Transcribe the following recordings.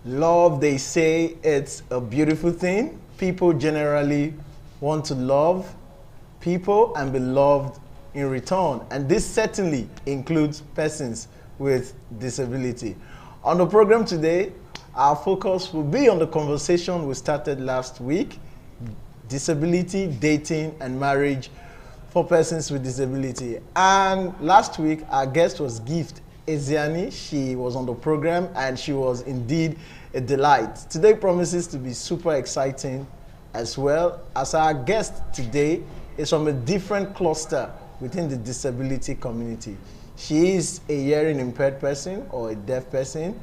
Love, they say it's a beautiful thing. People generally want to love people and be loved in return. And this certainly includes persons with disability. On the program today, our focus will be on the conversation we started last week, disability, dating, and marriage for persons with disability. And last week, our guest was Gift Ezeani. She was on the program and she was indeed a delight. Today promises to be super exciting as well, as our guest today is from a different cluster within the disability community. She is a hearing impaired person or a deaf person.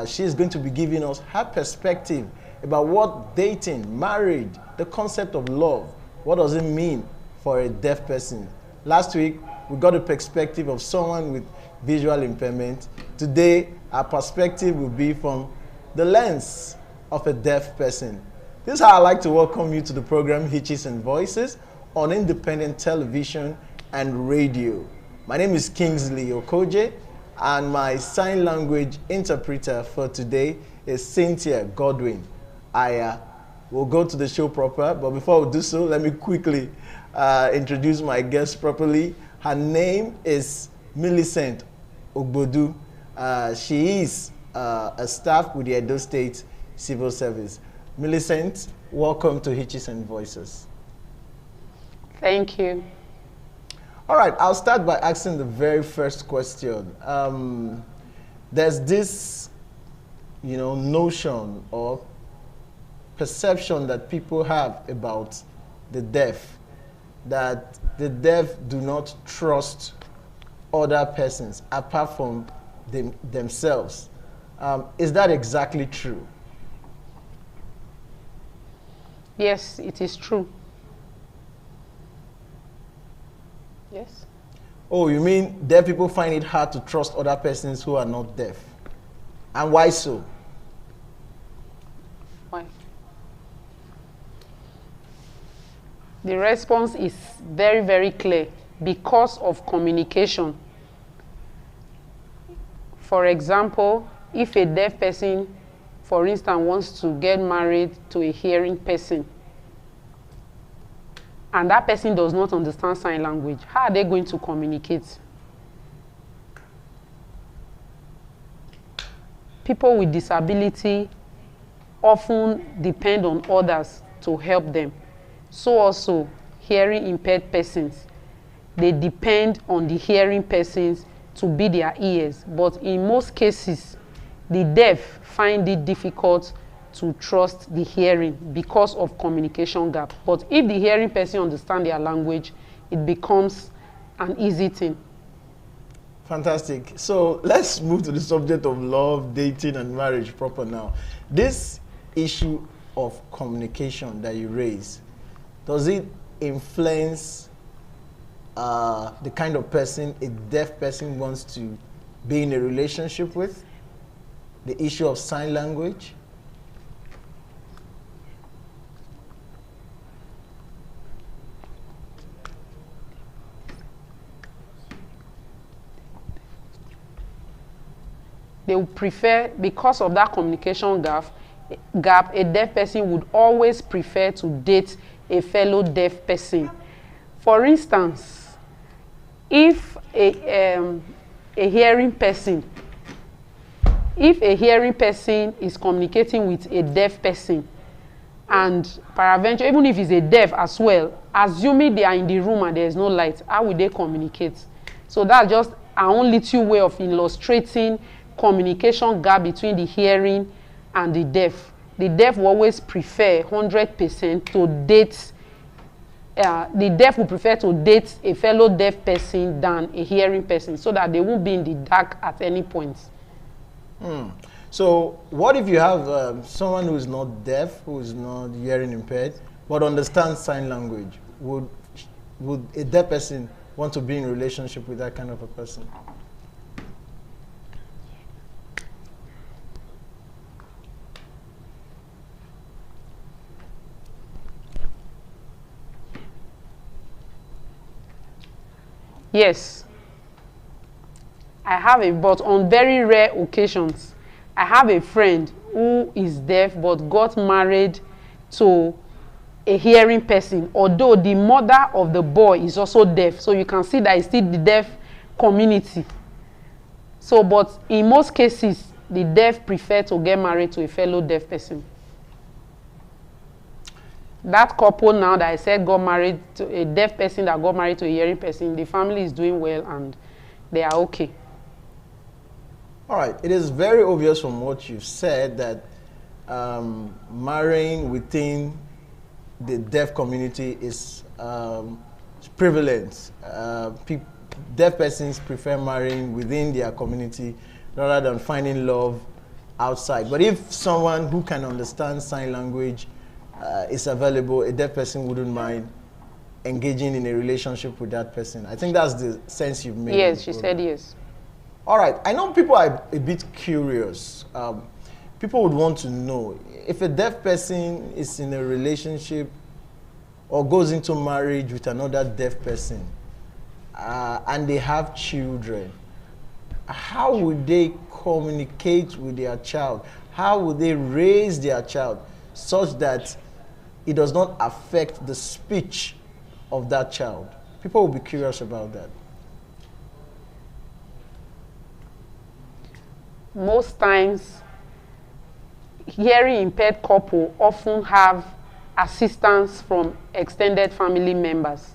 She is going to be giving us her perspective about what dating, marriage, the concept of love, what does it mean for a deaf person. Last week, we got a perspective of someone with visual impairment. Today, our perspective will be from the lens of a deaf person. This is how I'd like to welcome you to the program Hitches and Voices on independent television and radio. My name is Kingsley Okoje, and my sign language interpreter for today is Cynthia Godwin Aya. We'll go to the show proper, but before we do so, let me quickly introduce my guest properly. Her name is Millicent Ogbodu. She is a staff with the Edo State Civil Service. Millicent, welcome to Hitches and Voices. Thank you. All right, I'll start by asking the very first question. There's this, notion or perception that people have about the deaf, that the deaf do not trust other persons apart from themselves. Is that exactly true? Yes, it is true. Yes. Oh, you mean deaf people find it hard to trust other persons who are not deaf? And why so? Why? The response is very, very clear. Because of communication. For example, if a deaf person, for instance, wants to get married to a hearing person, and that person does not understand sign language, how are they going to communicate? People with disability often depend on others to help them. So also, hearing impaired persons, they depend on the hearing persons to be their ears. But in most cases, the deaf find it difficult to trust the hearing because of communication gap. But if the hearing person understands their language, it becomes an easy thing. Fantastic. So let's move to the subject of love, dating, and marriage proper now. This issue of communication that you raise, does it influence the kind of person a deaf person wants to be in a relationship with? The issue of sign language? They would prefer, because of that communication gap, a deaf person would always prefer to date a fellow deaf person. For instance, if a hearing person is communicating with a deaf person, and peradventure, even if he's a deaf as well, assuming they are in the room and there is no light, how will they communicate? So that's just our own little way of illustrating communication gap between the hearing and the deaf. The deaf will always prefer 100% to date the deaf will prefer to date a fellow deaf person than a hearing person, so that they won't be in the dark at any point. So what if you have someone who is not deaf, who is not hearing impaired, but understands sign language? Would a deaf person want to be in a relationship with that kind of a person? Yes, I have but on very rare occasions, I have a friend who is deaf but got married to a hearing person, although the mother of the boy is also deaf. So you can see that it's still the deaf community. So, but in most cases, the deaf prefer to get married to a fellow deaf person. That couple now that I said got married to a deaf person that got married to a hearing person, the family is doing well and they are okay. All right. It is very obvious from what you've said that marrying within the deaf community is prevalent. Deaf persons prefer marrying within their community rather than finding love outside. But if someone who can understand sign language is available, a deaf person wouldn't mind engaging in a relationship with that person. I think that's the sense you've made. Yes, she said yes. All right. I know people are a bit curious. People would want to know if a deaf person is in a relationship or goes into marriage with another deaf person and they have children, how would they communicate with their child? How would they raise their child such that it does not affect the speech of that child? People will be curious about that. Most times, hearing impaired couple often have assistance from extended family members,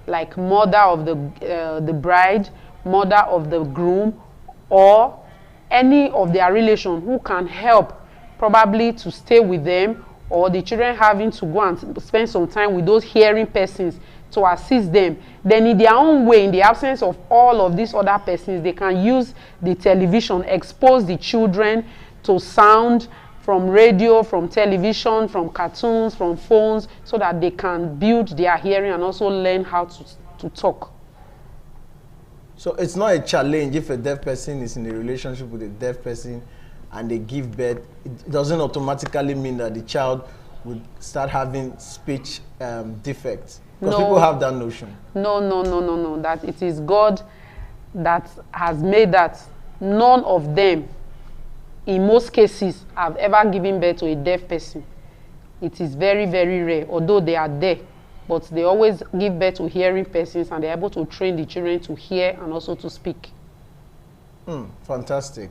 like mother of the bride, mother of the groom, or any of their relation who can help probably to stay with them, or the children having to go and spend some time with those hearing persons to assist them. Then in their own way, in the absence of all of these other persons, they can use the television, expose the children to sound from radio, from television, from cartoons, from phones, so that they can build their hearing and also learn how to talk. So it's not a challenge if a deaf person is in a relationship with a deaf person and they give birth. It doesn't automatically mean that the child would start having speech defects. Because people have that notion. No. That it is God that has made that. None of them, in most cases, have ever given birth to a deaf person. It is very, very rare, although they are there. But they always give birth to hearing persons, and they're able to train the children to hear and also to speak. Fantastic.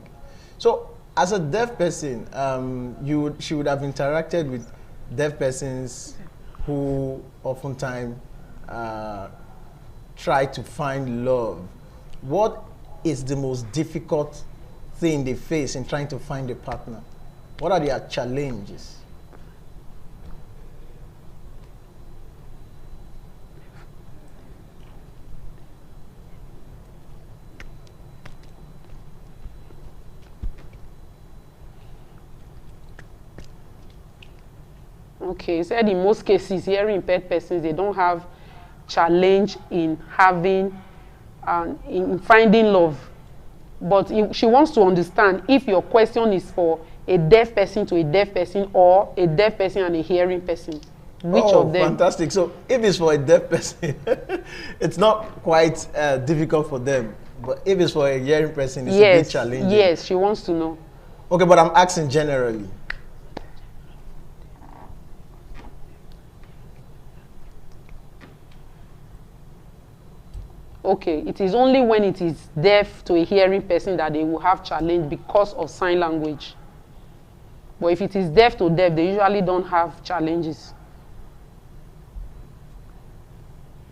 So, as a deaf person, she would have interacted with deaf persons who oftentimes try to find love. What is the most difficult thing they face in trying to find a partner? What are their challenges? Okay, you said in most cases, hearing impaired persons, they don't have challenge in having, in finding love. But she wants to understand if your question is for a deaf person to a deaf person or a deaf person and a hearing person. Which of them? Fantastic. So if it's for a deaf person, it's not quite difficult for them. But if it's for a hearing person, it's a bit challenging. Yes, she wants to know. Okay, but I'm asking generally. Okay, it is only when it is deaf to a hearing person that they will have challenge because of sign language. But if it is deaf to deaf, they usually don't have challenges.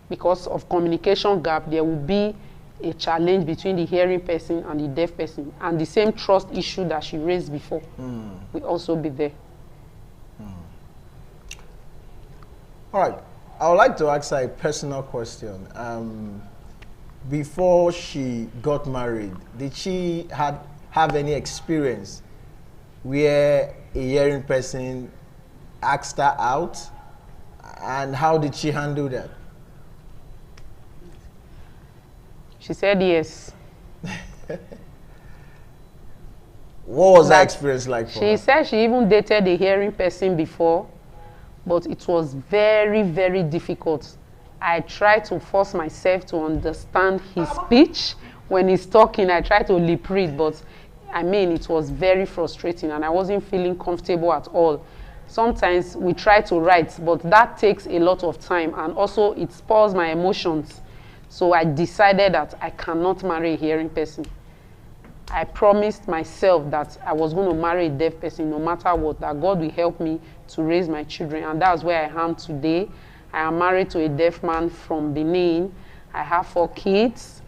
Because of communication gap, there will be a challenge between the hearing person and the deaf person. And the same trust issue that she raised before will also be there. All right. I would like to ask her a personal question. Before she got married, did she have any experience where a hearing person asked her out, and how did she handle that? She said yes. What was that experience like for her? She said she even dated a hearing person before, but it was very, very difficult. I tried to force myself to understand his speech. When he's talking, I tried to lip read, but I mean, it was very frustrating and I wasn't feeling comfortable at all. Sometimes we try to write, but that takes a lot of time, and also it spoils my emotions. So I decided that I cannot marry a hearing person. I promised myself that I was going to marry a deaf person no matter what, that God will help me to raise my children. And that's where I am today. I am married to a deaf man from Benin. I have 4 kids,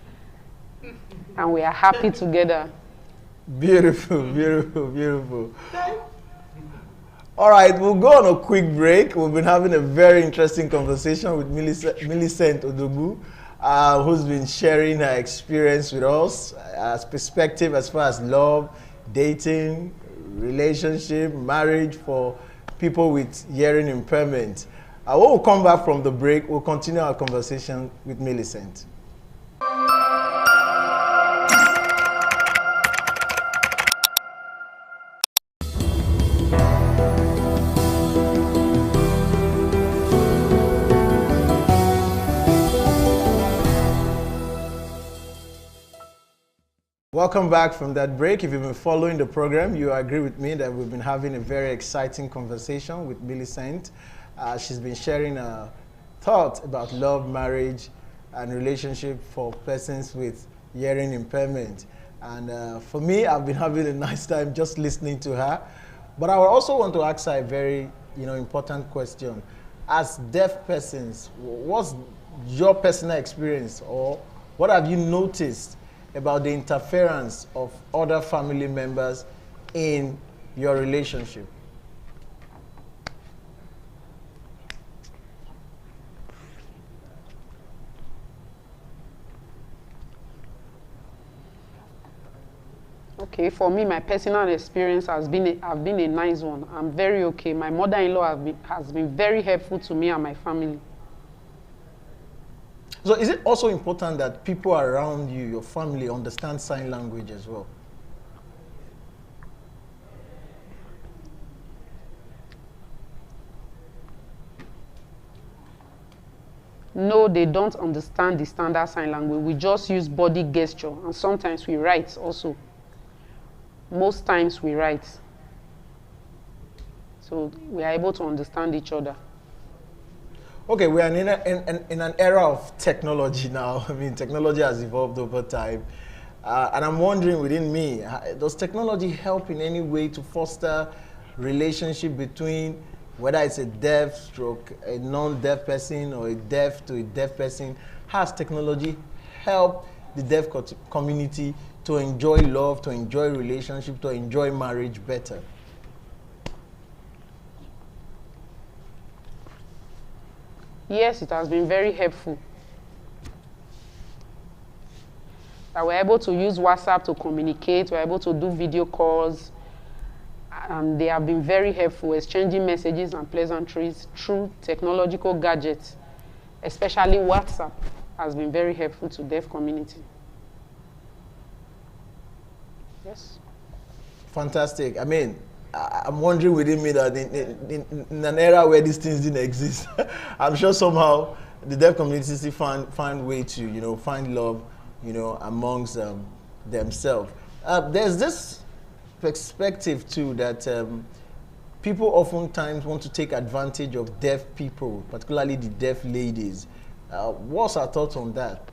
and we are happy together. Beautiful, beautiful, beautiful. All right, we'll go on a quick break. We've been having a very interesting conversation with Millicent Odogwu, who's been sharing her experience with us, perspective as far as love, dating, relationship, marriage for people with hearing impairment. When we come back from the break, we'll continue our conversation with Millicent. Welcome back from that break. If you've been following the program, you agree with me that we've been having a very exciting conversation with Millicent. She's been sharing her thoughts about love, marriage, and relationship for persons with hearing impairment. And for me, I've been having a nice time just listening to her. But I would also want to ask her a very important question. As deaf persons, what's your personal experience, or what have you noticed about the interference of other family members in your relationship? Okay, for me, my personal experience has been a nice one. I'm very okay. My mother-in-law has been very helpful to me and my family. So is it also important that people around you, your family, understand sign language as well? No, they don't understand the standard sign language. We just use body gesture, and sometimes we write also. Most times we write. So we are able to understand each other. Okay, we are in an era of technology now. I mean, technology has evolved over time. And I'm wondering within me, does technology help in any way to foster relationship between, whether it's a deaf stroke, a non-deaf person, or a deaf to a deaf person? Has technology helped the deaf community to enjoy love, to enjoy relationship, to enjoy marriage better? Yes, it has been very helpful. That we're able to use WhatsApp to communicate, we're able to do video calls, and they have been very helpful, exchanging messages and pleasantries through technological gadgets, especially WhatsApp has been very helpful to deaf community. Yes. Fantastic. I mean, I'm wondering within me that in an era where these things didn't exist, I'm sure somehow the deaf community still find way to, find love, amongst themselves. There's this perspective too that people oftentimes want to take advantage of deaf people, particularly the deaf ladies. What's our thoughts on that?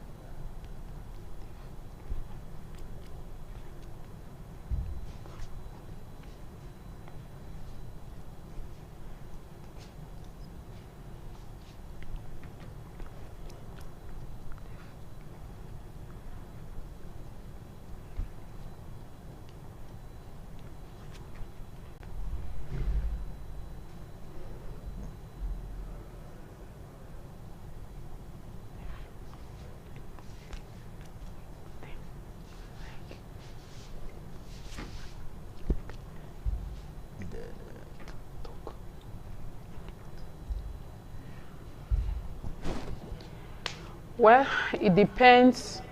Well, it depends.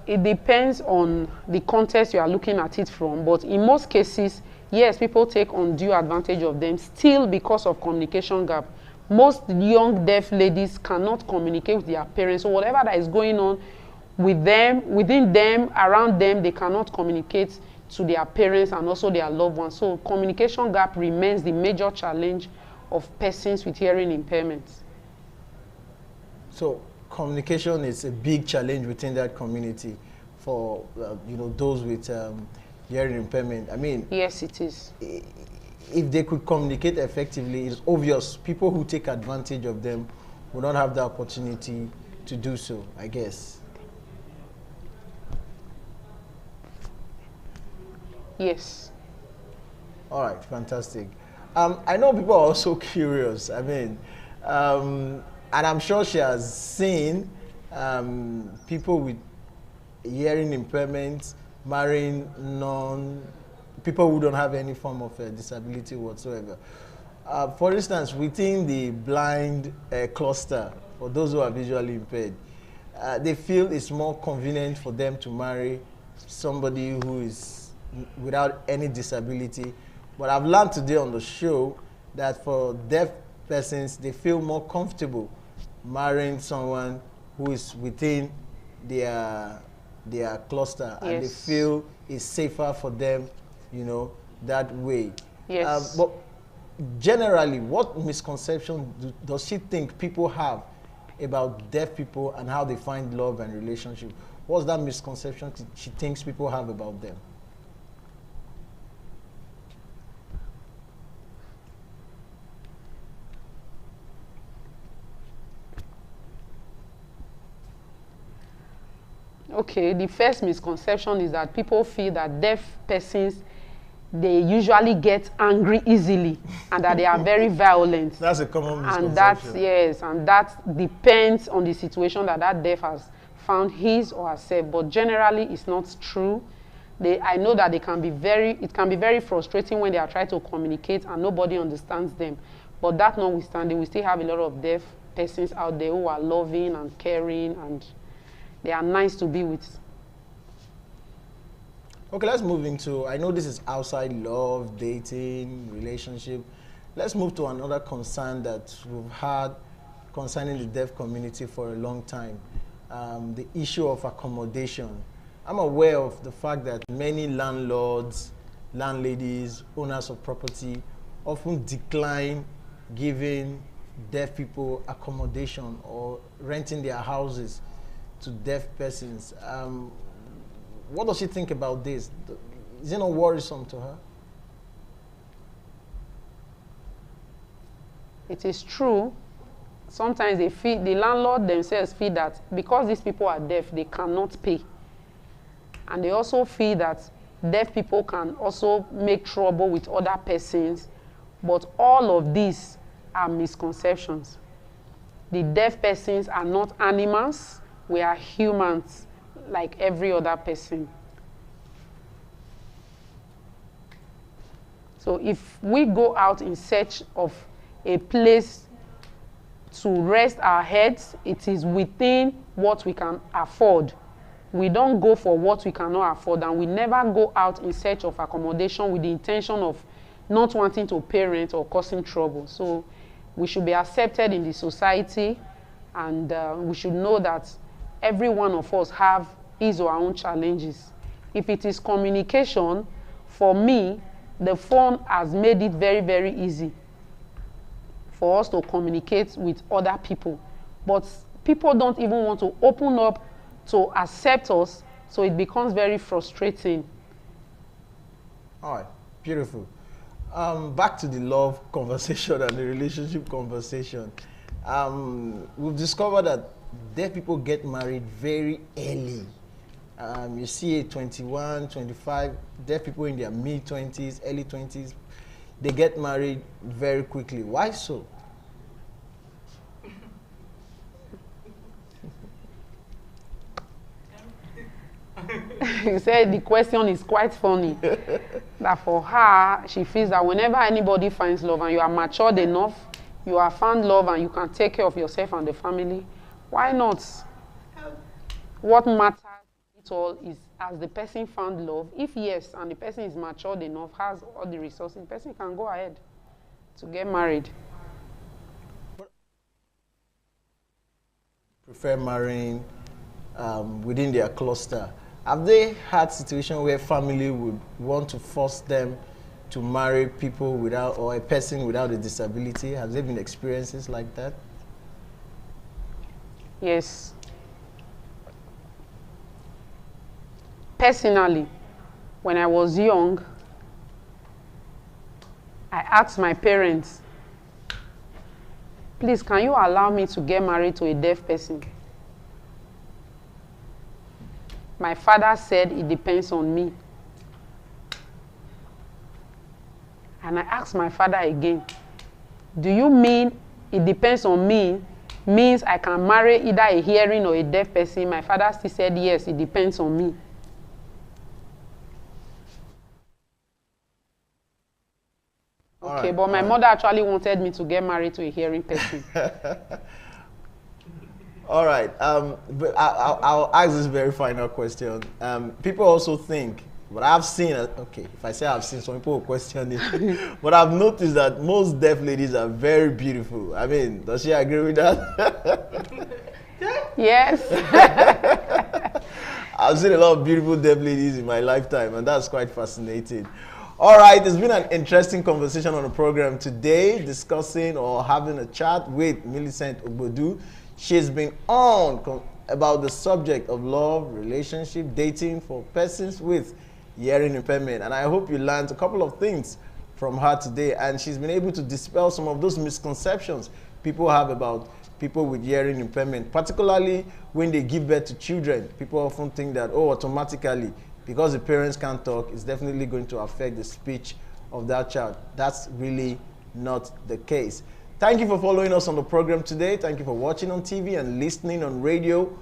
It depends on the context you are looking at it from. But in most cases, yes, people take undue advantage of them still because of communication gap. Most young deaf ladies cannot communicate with their parents. So whatever that is going on with them, within them, around them, they cannot communicate to their parents and also their loved ones. So communication gap remains the major challenge of persons with hearing impairments. So communication is a big challenge within that community for those with hearing impairment. I mean, yes, it is. If they could communicate effectively, it's obvious people who take advantage of them will not have the opportunity to do so, I guess. Yes. All right, fantastic. I know people are also curious. I mean, and I'm sure she has seen people with hearing impairments marrying people who don't have any form of disability whatsoever. For instance, within the blind cluster, for those who are visually impaired, they feel it's more convenient for them to marry somebody who is without any disability. But I've learned today on the show that for deaf persons, they feel more comfortable marrying someone who is within their cluster, yes. And they feel it's safer for them, that way. Yes. But generally, what misconception does she think people have about deaf people and how they find love and relationship? What's that misconception she thinks people have about them? Okay, the first misconception is that people feel that deaf persons, they usually get angry easily and that they are very violent. That's a common misconception. And that depends on the situation that deaf has found his or herself. But generally, it's not true. I know that it can be very frustrating when they are trying to communicate and nobody understands them. But that notwithstanding, we still have a lot of deaf persons out there who are loving and caring, and they are nice to be with. Okay, let's move into, I know this is outside love, dating, relationship. Let's move to another concern that we've had concerning the deaf community for a long time, the issue of accommodation. I'm aware of the fact that many landlords, landladies, owners of property often decline giving deaf people accommodation or renting their houses to deaf persons. What does she think about this? Is it not worrisome to her? It is true. Sometimes the landlord themselves feel that because these people are deaf, they cannot pay. And they also feel that deaf people can also make trouble with other persons. But all of these are misconceptions. The deaf persons are not animals. We are humans like every other person. So if we go out in search of a place to rest our heads, it is within what we can afford. We don't go for what we cannot afford, and we never go out in search of accommodation with the intention of not wanting to pay rent or causing trouble. So we should be accepted in the society, and we should know that every one of us have his or her own challenges. If it is communication, for me, the phone has made it very, very easy for us to communicate with other people. But people don't even want to open up to accept us, so it becomes very frustrating. All right, beautiful. Back to the love conversation and the relationship conversation. We've discovered that deaf people get married very early. You see 21, 25, deaf people in their mid-20s, early 20s, they get married very quickly. Why so? You said the question is quite funny. That for her, she feels that whenever anybody finds love and you are matured enough, you have found love and you can take care of yourself and the family, Why not? What matters it all is, has the person found love? If yes, and the person is matured enough, has all the resources, the person can go ahead to get married. Prefer marrying within their cluster. Have they had situations where family would want to force them to marry people without, or a person without a disability? Has there been experiences like that? Yes. Personally, when I was young, I asked my parents, please, can you allow me to get married to a deaf person? My father said it depends on me. And I asked my father again, do you mean it depends on me means I can marry either a hearing or a deaf person? My father still said, yes, it depends on me. Okay, but my mother actually wanted me to get married to a hearing person. All right. But I'll ask this very final question. People also think, but I've seen, okay, if I say I've seen, some people will question it, but I've noticed that most deaf ladies are very beautiful. I mean, does she agree with that? Yes. I've seen a lot of beautiful deaf ladies in my lifetime, and that's quite fascinating. All right, it's been an interesting conversation on the program today, discussing or having a chat with Millicent Ogbodu. She's been on about the subject of love, relationship, dating for persons with hearing impairment. And I hope you learned a couple of things from her today. And she's been able to dispel some of those misconceptions people have about people with hearing impairment, particularly when they give birth to children. People often think that, oh, automatically, because the parents can't talk, it's definitely going to affect the speech of that child. That's really not the case. Thank you for following us on the program today. Thank you for watching on TV and listening on radio.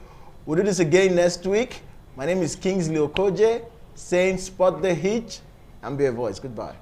We'll do this again next week. My name is Kingsley Okoje, saying spot the hitch and be a voice. Goodbye.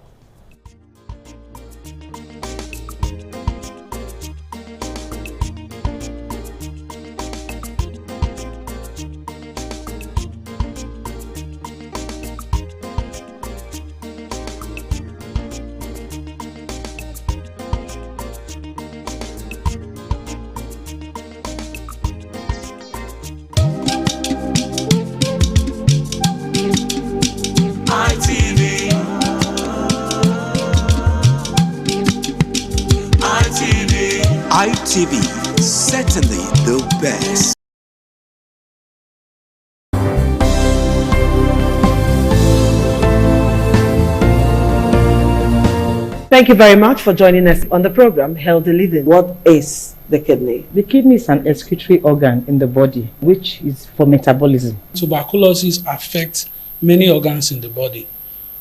ITV, certainly the best. Thank you very much for joining us on the program, Healthy Living. What is the kidney? The kidney is an excretory organ in the body, which is for metabolism. Tuberculosis affects many organs in the body,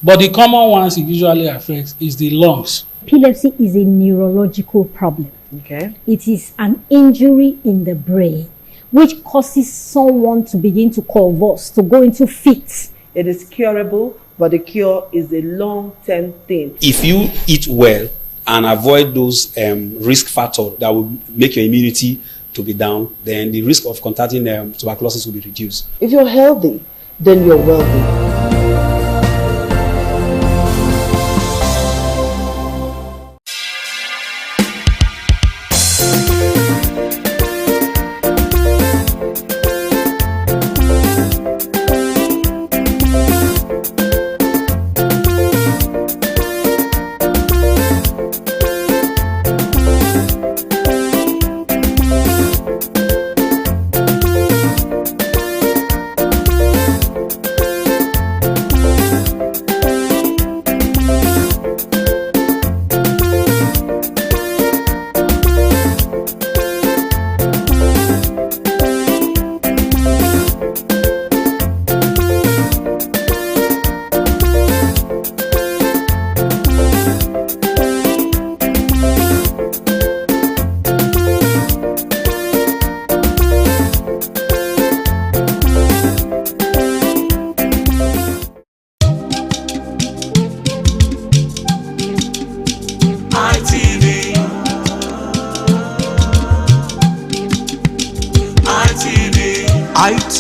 but the common ones it usually affects is the lungs. Epilepsy is a neurological problem. Okay. It is an injury in the brain which causes someone to begin to convulse, to go into fits. It is curable, but the cure is a long-term thing. If you eat well and avoid those risk factors that will make your immunity to be down, then the risk of contracting tuberculosis will be reduced. If you're healthy, then you're wealthy.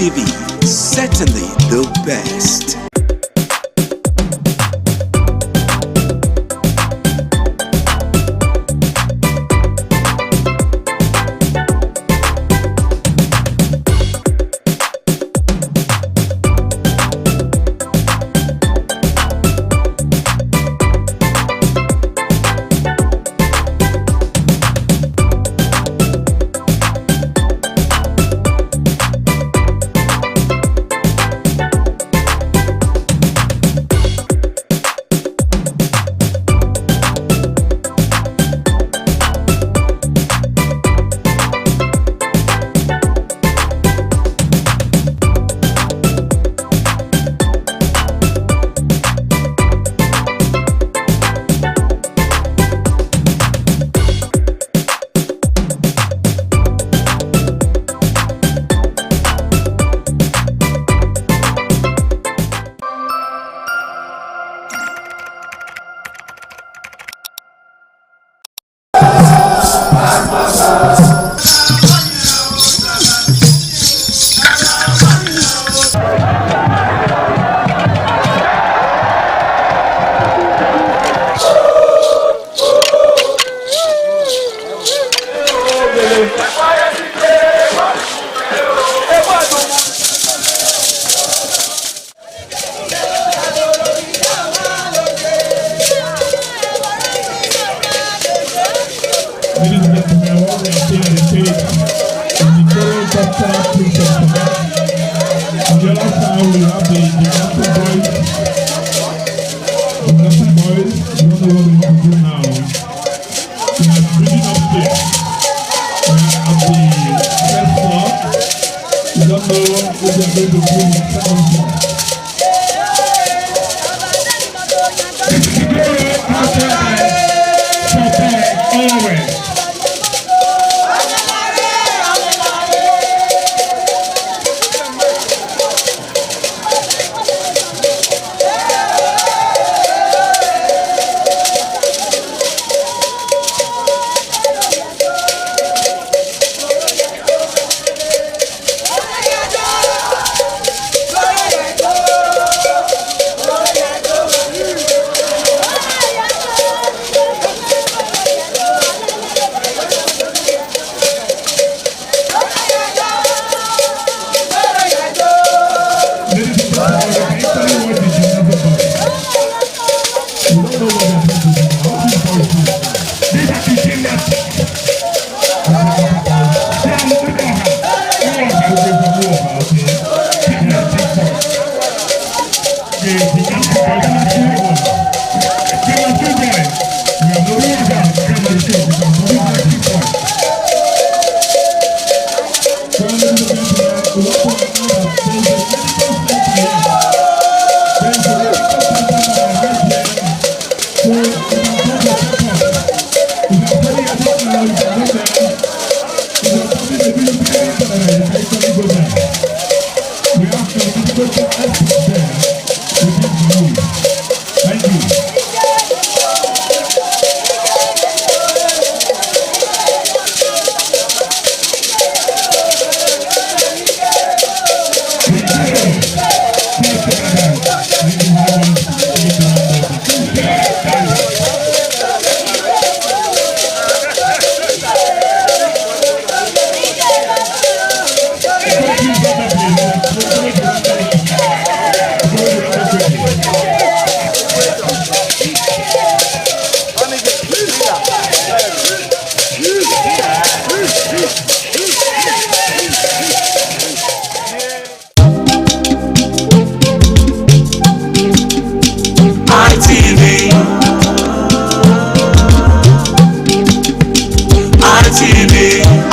ITV, certainly the best.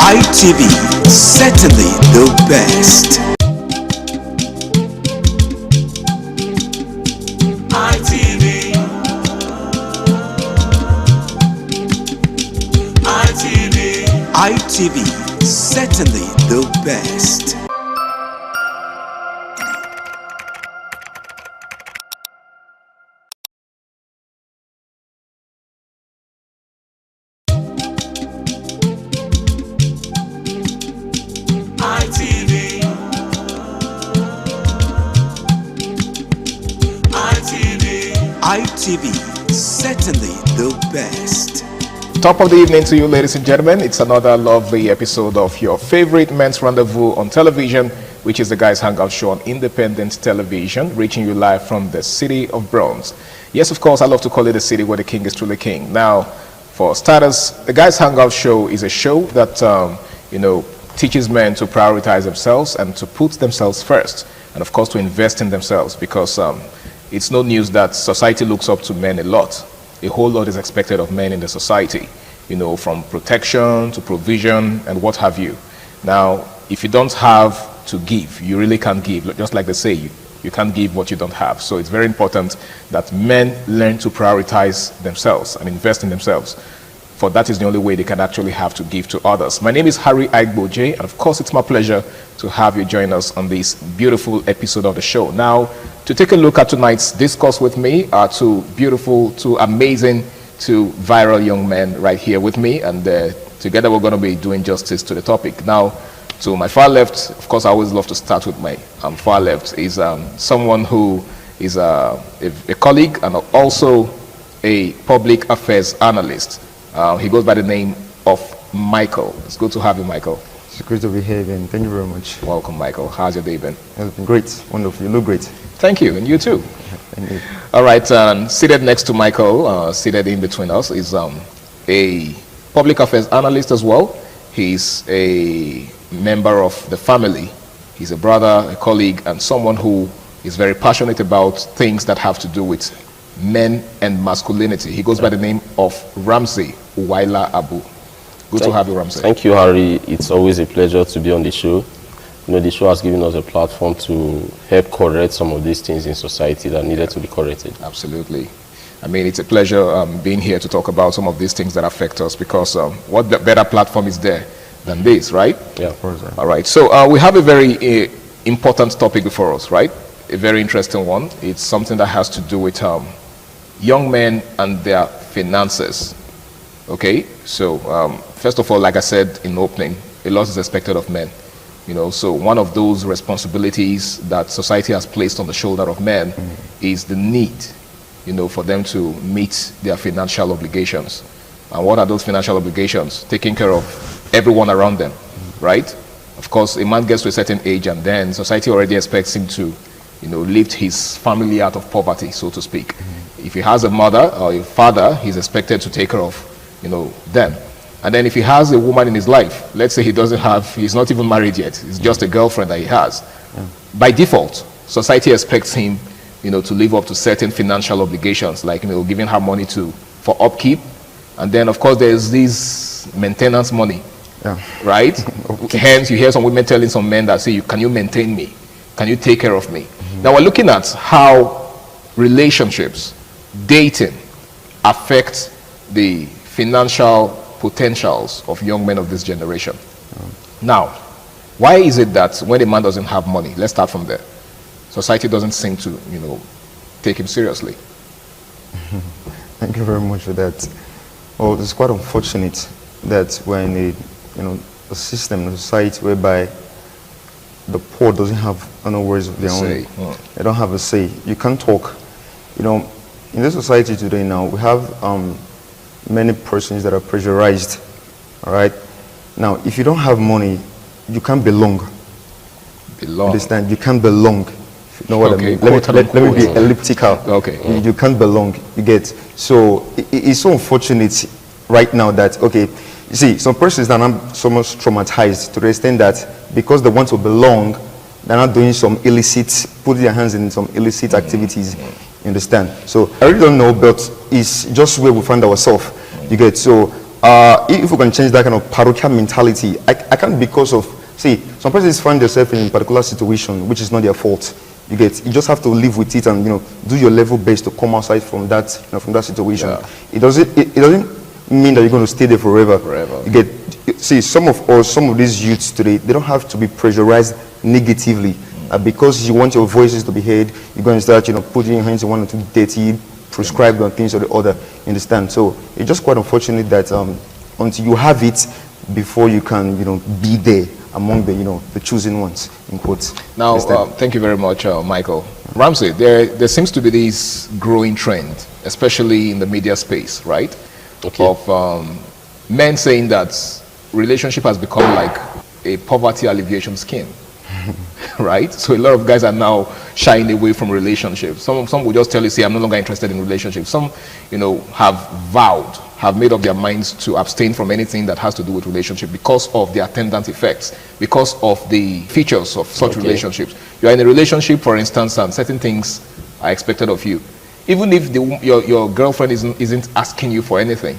ITV, certainly the best. ITV, certainly the best. ITV, certainly the best. Top of the evening to you, ladies and gentlemen. It's another lovely episode of your favorite men's rendezvous on television, which is the Guys Hangout Show on Independent Television, reaching you live from the city of Bronx. Yes, of course, I love to call it a city where the king is truly king. Now, for starters, the Guys Hangout Show is a show that, teaches men to prioritize themselves and to put themselves first, and of course to invest in themselves, because it's no news that society looks up to men a lot. A whole lot is expected of men in the society, from protection to provision and what have you. Now, if you don't have to give, you really can't give. Just like they say, you can't give what you don't have. So it's very important that men learn to prioritize themselves and invest in themselves. For that is the only way they can actually have to give to others. My name is Harry Aigboje, and of course it's my pleasure to have you join us on this beautiful episode of the show. Now, to take a look at tonight's discourse with me are two beautiful, two amazing, two viral young men right here with me, and together we're going to be doing justice to the topic. Now, to my far left, of course I always love to start with my far left, is someone who is a colleague and also a public affairs analyst. He goes by the name of Michael. It's good to have you, Michael. It's great to be here again. Thank you very much. Welcome, Michael. How's your day been? It's been great. Wonderful. You look great. Thank you, and you too. Thank you. All right, seated next to Michael, seated in between us, is a public affairs analyst as well. He's a member of the family. He's a brother, a colleague, and someone who is very passionate about things that have to do with men and masculinity. He goes by the name of Ramsey Uwaila Abu. Good to have you, Ramsey. Thank you, Harry. It's always a pleasure to be on the show. The show has given us a platform to help correct some of these things in society that needed to be corrected. Absolutely. I mean, it's a pleasure being here to talk about some of these things that affect us, because what better platform is there than this, right? Yeah. All right. So we have a very important topic before us, right? A very interesting one. It's something that has to do with young men and their finances. Okay, so first of all, like I said in opening, a lot is expected of men. So one of those responsibilities that society has placed on the shoulder of men is the need, for them to meet their financial obligations. And what are those financial obligations? Taking care of everyone around them, right? Of course, a man gets to a certain age and then society already expects him to, lift his family out of poverty, so to speak. If he has a mother or a father, he's expected to take care of, them. And then if he has a woman in his life, let's say he's not even married yet, it's just a girlfriend that he has. Yeah. By default, society expects him, to live up to certain financial obligations, like, giving her money for upkeep. And then, of course, there's this maintenance money, right? Hence, you hear some women telling some men that say, can you maintain me? Can you take care of me? Now, we're looking at how relationships, dating, affect the financial potentials of young men of this generation. Now, why is it that when a man doesn't have money, let's start from there, society doesn't seem to, take him seriously? Thank you very much for that. Well, it's quite unfortunate that we're in a system, a society whereby the poor doesn't have no words of their own. They don't have a say. You can't talk. In this society today now, we have many persons that are pressurized. All right. Now, if you don't have money, you can't belong. Understand? You can't belong. You know what I mean? Let me be elliptical. Okay. You can't belong. You get. So it's so unfortunate right now that, okay, you see, some persons are not so much traumatized to the extent that because they want to belong, they're not doing some illicit, putting their hands in some illicit activities. You understand? So I really don't know, but it's just where we find ourselves. You get. So if we can change that kind of parochial mentality, I can't, because of, see, some persons find themselves in a particular situation which is not their fault. You get. You just have to live with it and do your level best to come outside from that from that situation. Yeah. It doesn't mean that you're going to stay there forever. You get. See, some of these youths today, they don't have to be pressurized negatively. Because you want your voices to be heard, you're going to start, putting your hands in one or two dirty, prescribed on things or the other. You understand? So it's just quite unfortunate that until you have it, before you can, be there among the, the chosen ones, in quotes. Now, thank you very much, Michael. Ramsey, there seems to be this growing trend, especially in the media space, right? Okay. Of men saying that relationship has become like a poverty alleviation scheme, right? So a lot of guys are now shying away from relationships. Some will just tell you, say, I'm no longer interested in relationships. Some, have made up their minds to abstain from anything that has to do with relationship because of the attendant effects, because of the features of such relationships. You are in a relationship, for instance, and certain things are expected of you. Even if your girlfriend isn't asking you for anything,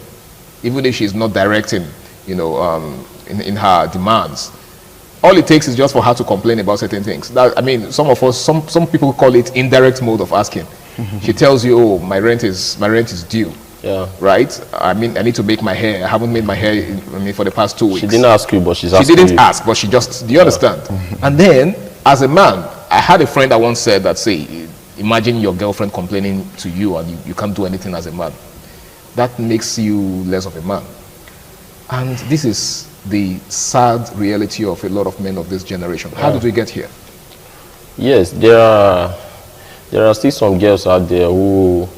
even if she's not directing, in her demands, all it takes is just for her to complain about certain things. Some people call it indirect mode of asking. She tells you, "Oh, my rent is due." Yeah. Right? I need to make my hair. I haven't made my hair for the past 2 weeks. She didn't ask you, but she's asking you. She didn't ask, but she just, do you understand? And then, as a man, I had a friend that once said that, say, imagine your girlfriend complaining to you and you can't do anything as a man. That makes you less of a man. And this is the sad reality of a lot of men of this generation. How did we get here? Yes, there are still some girls out there who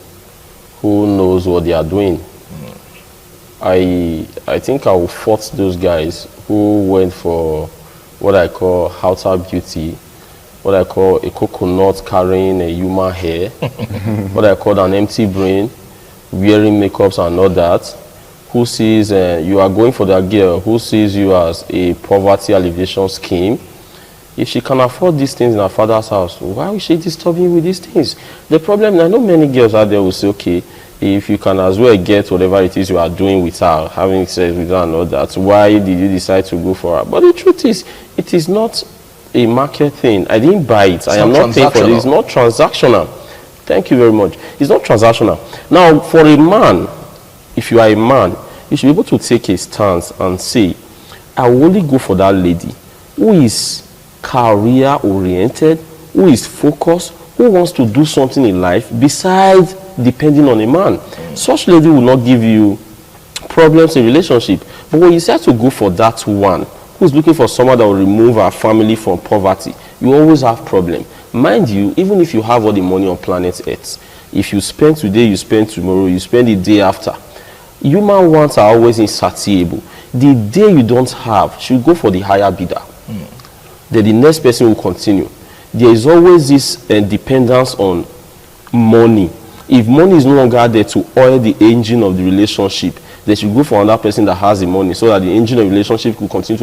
knows what they are doing. I think I will fault those guys who went for what I call outer beauty, what I call a coconut carrying a human hair, what I call an empty brain, wearing makeups and all that, who sees you are going for that girl, who sees you as a poverty alleviation scheme. If she can afford these things in her father's house, why will she disturb him with these things? The problem, I know many girls out there will say, okay, if you can as well get whatever it is you are doing with her, having sex with her and all that, why did you decide to go for her? But the truth is, it is not a market thing. I didn't buy it. I am not paying for it. It's not transactional. Thank you very much. It's not transactional. Now, for a man, if you are a man, you should be able to take a stance and say, I will only go for that lady who is career-oriented, who is focused, who wants to do something in life besides depending on a man. Such lady will not give you problems in relationship. But when you start to go for that one who's looking for someone that will remove our family from poverty, you always have problem. Mind you, even if you have all the money on planet Earth, if you spend today, you spend tomorrow, you spend the day after, human wants are always insatiable. The day you don't have, should go for the higher bidder. Then the next person will continue. There is always this dependence on money. If money is no longer there to oil the engine of the relationship, they should go for another person that has the money so that the engine of the relationship will continue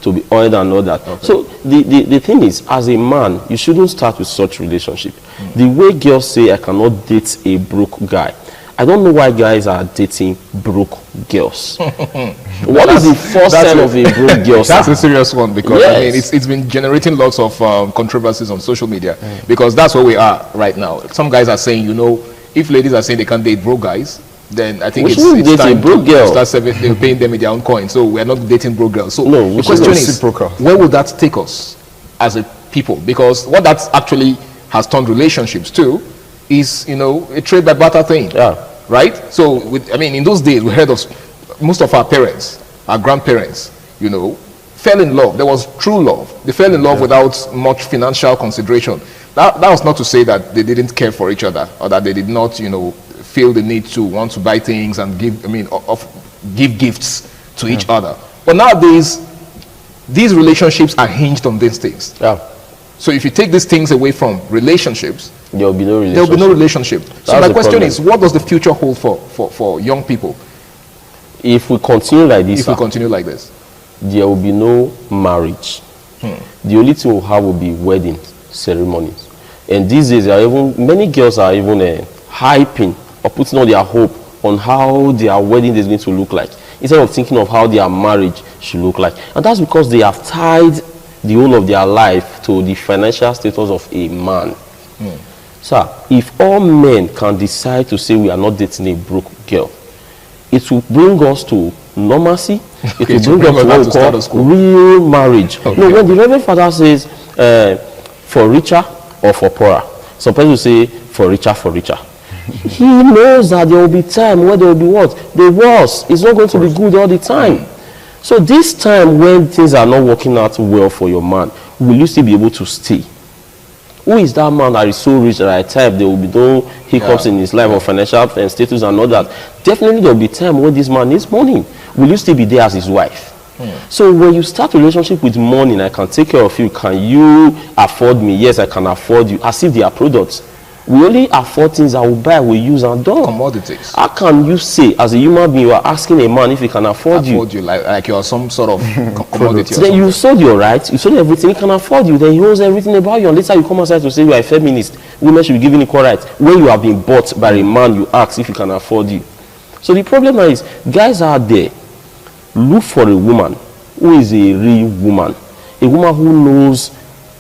to be oiled and all that. Okay. So the thing is, as a man, you shouldn't start with such relationship. The way girls say, I cannot date a broke guy. I don't know why guys are dating broke girls. What is the first sign of a broke girl? That's a serious one because it's been generating lots of controversies on social media because that's where we are right now. Some guys are saying, if ladies are saying they can't date broke guys, then I think it's time to start paying them in their own coin. So we're not dating broke girls. So the question is, where would that take us as a people? Because what that actually has turned relationships to is, a trade by barter thing. Yeah. Right? So, in those days, we heard of most of our parents, our grandparents, fell in love. There was true love. They fell in love without much financial consideration. That was not to say that they didn't care for each other or that they did not, feel the need to want to buy things and give gifts to each other. But nowadays, these relationships are hinged on these things. Yeah. So if you take these things away from relationships, there will be no relationship. There will be no relationship. So my question is, what does the future hold for young people? If we continue like this, there will be no marriage. The only thing we'll have will be wedding ceremonies. And these days, many girls are even hyping or putting all their hope on how their wedding is going to look like, instead of thinking of how their marriage should look like. And that's because they have tied the whole of their life to the financial status of a man. Sir, if all men can decide to say we are not dating a broke girl, it will bring us to normalcy. It will bring us to what we call real marriage. Okay. No, when the Reverend Father says for richer or for poorer, some people will say for richer, he knows that there will be time where there will be what? The worst. It's not going to be good all the time. So this time when things are not working out well for your man, will you still be able to stay? Who is that man that is so rich that at time there will be no hiccups in his life or financial status and all that? Definitely there will be time when this man needs money. Will you still be there as his wife? So when you start a relationship with money, I can take care of you. Can you afford me? Yes, I can afford you. As if they are products. We only afford things that we buy, we use and done. Commodities. How can you say, as a human being, you are asking a man if he can afford you? Like you are some sort of commodity. Then you sold your rights, you sold everything, he can afford you, then he owns everything about you. And later you come outside to say you are a feminist. Women should be given equal rights. When you have been bought by a man, you ask if he can afford you. So the problem now is, guys out there, look for a woman who is a real woman. A woman who knows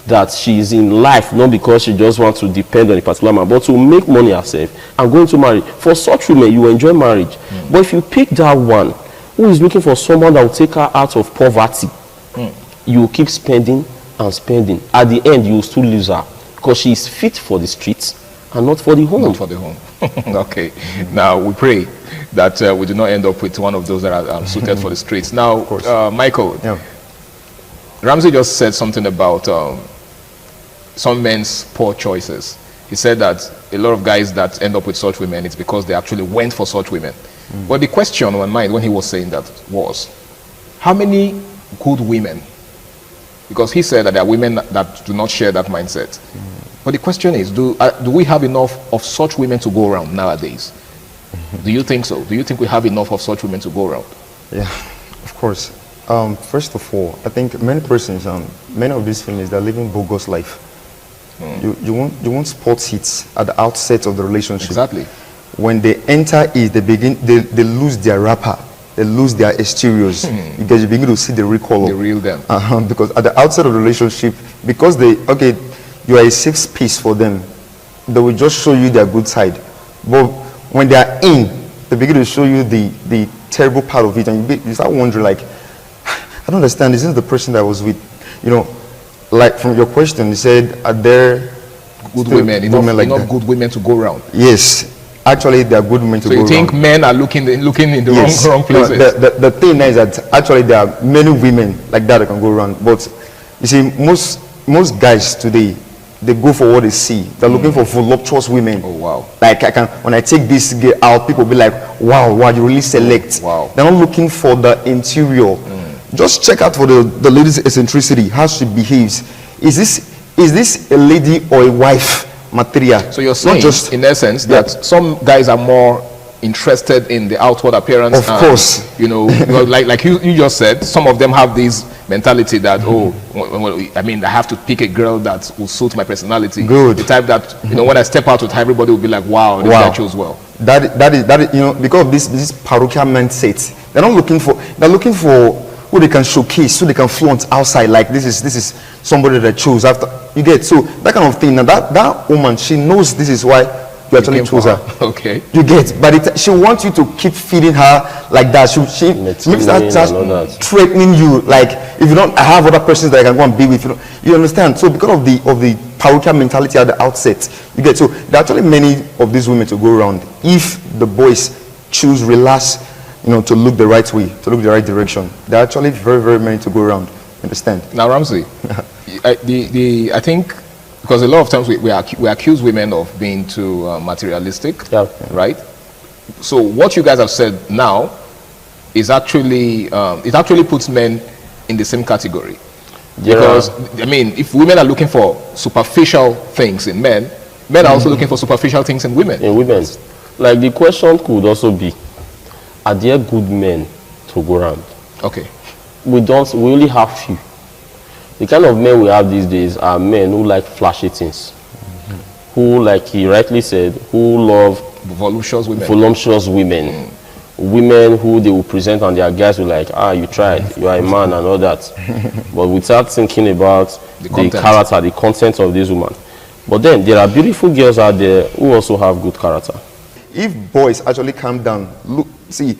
that she is in life, not because she just wants to depend on a particular man, but to make money herself and going to marry. For such women, you enjoy marriage. But if you pick that one who is looking for someone that will take her out of poverty, you will keep spending and spending. At the end, you will still lose her because she is fit for the streets and not for the home. Not for the home. Okay. Now, we pray that we do not end up with one of those that are suited for the streets. Now, Michael, Ramsey just said something about some men's poor choices. He said that a lot of guys that end up with such women, it's because they actually went for such women. But the question on my mind when he was saying that was, how many good women? Because he said that there are women that do not share that mindset. But the question is, do we have enough of such women to go around nowadays? Do you think so? Do you think we have enough of such women to go around? Yeah, of course. First of all, I think many persons, many of these females, they're living bogus life. You want sports hits at the outset of the relationship. Exactly. When they enter it, they lose their wrapper, they lose their exteriors, because you begin to see the real color. The real them. Because at the outset of the relationship, because you are a safe space for them, they will just show you their good side. But when they are in, they begin to show you the terrible part of it, and you start wondering, like, I don't understand, is this the person that I was with? You know, like from your question, you said, are there good women, enough good women to go around? Yes, actually there are good women to go around. So you think men are looking in the wrong places? No, the thing is that actually there are many women like that can go around. But you see, most guys today, they go for what they see. They're looking for voluptuous women. Oh wow! Like when I take this girl out, people be like, wow, you really select. Wow. They're not looking for the interior. Just check out for the lady's eccentricity, how she behaves. Is this a lady or a wife material? So you're saying, in essence, that some guys are more interested in the outward appearance. Of course. You know, like you just said, some of them have this mentality that, I have to pick a girl that will suit my personality. Good. The type that, when I step out with her, everybody will be like, wow, this guy chose well. That is, because of this parochial mindset, they're looking for who they can showcase, who they can flaunt outside, like this is somebody that chose after. You get, so that kind of thing. Now that woman, she knows this is why you actually chose her. Okay. You get, but she wants you to keep feeding her like that. She makes that threatening you, like, if you don't, I have other persons that I can go and be with. You understand? So because of the parochial mentality at the outset, you get, so there are actually many of these women to go around if the boys choose relax, to look the right way, to look the right direction. There are actually very, very many to go around. Understand? Now, Ramsey, I think, because a lot of times we accuse women of being too materialistic, right? So what you guys have said now is actually, it actually puts men in the same category. Because, if women are looking for superficial things in men are also looking for superficial things in women. Like, the question could also be, are there good men to go around? Okay. We only have few. The kind of men we have these days are men who like flashy things, who, like he rightly said, who love voluptuous women. Women who they will present and their guys will like, you tried, you are a man and all that. But without thinking about the character, the content of this woman. But then there are beautiful girls out there who also have good character. If boys actually calm down, look, see,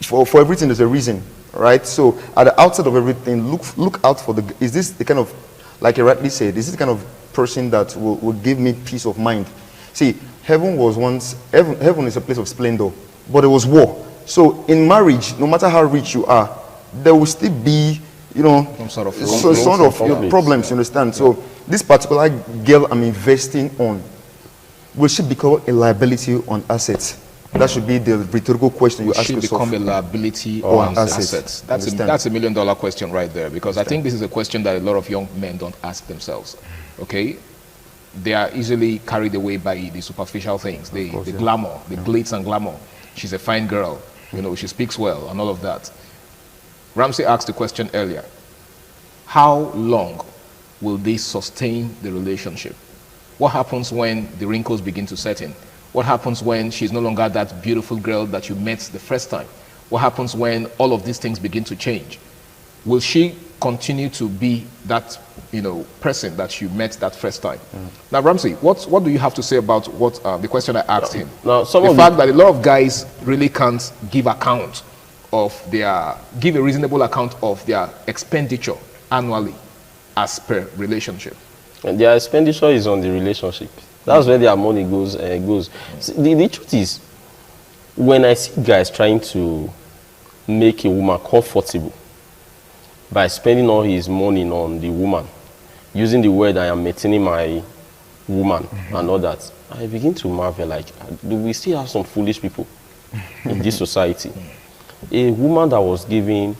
for everything there's a reason, right? So at the outset of everything, look out for is this the kind of, like you rightly said, is this the kind of person that will give me peace of mind? See, heaven is a place of splendor, but it was war. So in marriage, no matter how rich you are, there will still be, some sort of problems, you understand? So this particular girl I'm investing on, will she become a liability on assets? That should be the rhetorical question you ask should yourself. become a liability on on assets. That's a $1 million question right there, because I think this is a question that a lot of young men don't ask themselves. Okay, they are easily carried away by the superficial things, the glamour, the glitz and glamour. She's a fine girl, you know, she speaks well and all of that. Ramsey asked the question earlier: how long will this sustain the relationship? What happens when the wrinkles begin to set in? What happens when she's no longer that beautiful girl that you met the first time? What happens when all of these things begin to change? Will she continue to be that, you know, person that you met that first time? Now, Ramsey, what do you have to say about what the question I asked him? Now, the fact that a lot of guys really can't give account of give a reasonable account of their expenditure annually as per relationship. And their expenditure is on the relationship. That's where their money goes. See, the truth is, when I see guys trying to make a woman comfortable by spending all his money on the woman, using the word "I am maintaining my woman" and all that, I begin to marvel, like, do we still have some foolish people in this society? A woman that was given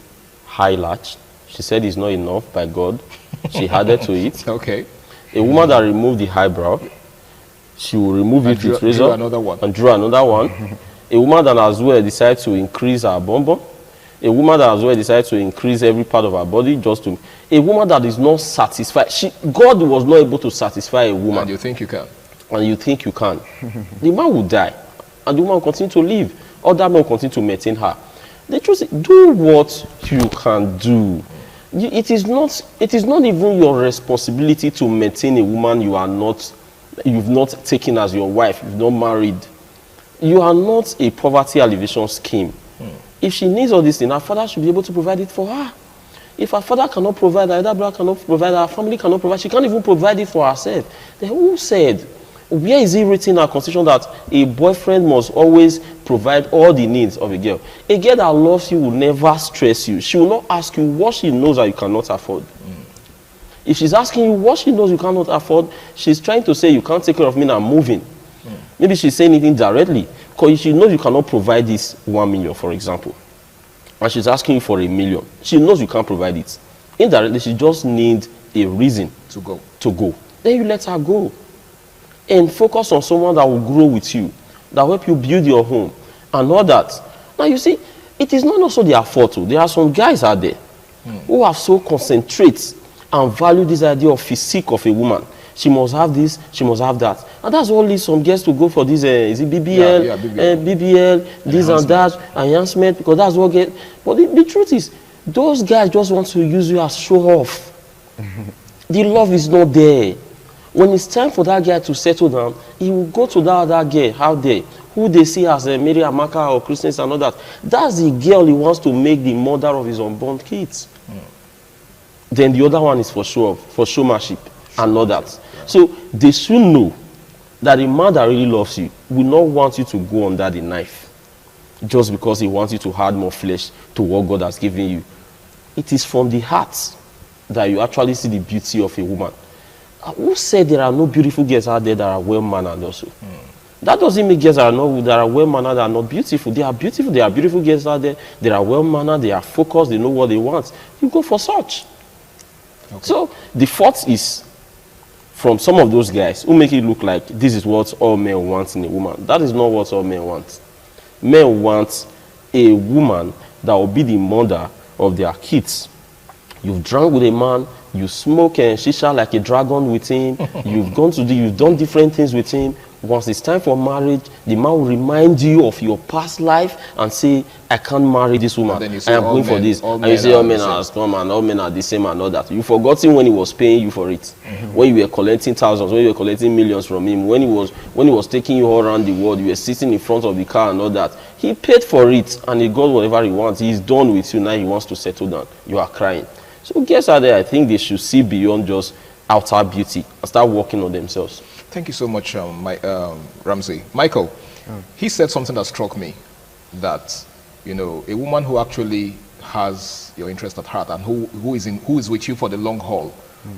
high latch, she said it's not enough by God, she added to it. Okay. A woman that removed the eyebrow, she will remove it with razor and draw another one. A woman that as well decided to increase her bum bum. A woman that as well decided to increase every part of her body just to. A woman that is not satisfied. God was not able to satisfy a woman. And you think you can. And you think you can. The man will die. And the woman will continue to live. Other men will continue to maintain her. The truth is, do what you can do. It is not even your responsibility to maintain a woman you've not taken as your wife, you've not married. You are not a poverty alleviation scheme. If she needs all this thing, her father should be able to provide it for her. If her father cannot provide, her other brother cannot provide, her family cannot provide, she can't even provide it for herself. Then who said, where is it written in our constitution that a boyfriend must always provide all the needs of a girl? A girl that loves you will never stress you. She will not ask you what she knows that you cannot afford. If she's asking you what she knows you cannot afford, she's trying to say you can't take care of me and I'm moving. Maybe she's saying anything directly. Because she knows you cannot provide this 1 million, for example. And she's asking you for $1 million. She knows you can't provide it. Indirectly, she just needs a reason to go. Then you let her go. And focus on someone that will grow with you, that will help you build your home, and all that. Now you see, it is not also their fault. There are some guys out there who have so concentrate and value this idea of physique of a woman. She must have this, she must have that. And that's what leads some girls to go for this, is it BBL, BBL, this and that, enhancement, because that's what get. But the truth is, those guys just want to use you as show off. The love is not there. When it's time for that guy to settle down, he will go to that other girl out there, who they see as Mary Amaka or Christians and all that. That's the girl he wants to make the mother of his unborn kids. Then the other one is for show off, for showmanship and all that. So they should know that a man that really loves you will not want you to go under the knife just because he wants you to add more flesh to what God has given you. It is from the heart that you actually see the beauty of a woman. Who said there are no beautiful girls out there that are well-mannered also? That doesn't mean girls that are well-mannered that are not beautiful. They are beautiful. There are beautiful girls out there. They are well-mannered. They are focused. They know what they want. You go for such. Okay. So the fault is from some of those guys who make it look like this is what all men want in a woman. That is not what all men want. Men want a woman that will be the mother of their kids. You've drunk with a man, you smoke and shisha like a dragon with him, you've done different things with him. Once it's time for marriage, the man will remind you of your past life and say, I can't marry this woman. I am going for this. And you say, all men are scum and all men are the same and all that. You've forgotten when he was paying you for it. When you were collecting thousands, when you were collecting millions from him, when he was taking you all around the world, you were sitting in front of the car and all that. He paid for it and he got whatever he wants. He's done with you. Now he wants to settle down. You are crying. So girls out there, I think they should see beyond just outer beauty and start working on themselves. Thank you so much, Ramsey. Michael, he said something that struck me, that, you know, a woman who actually has your interest at heart and who is with you for the long haul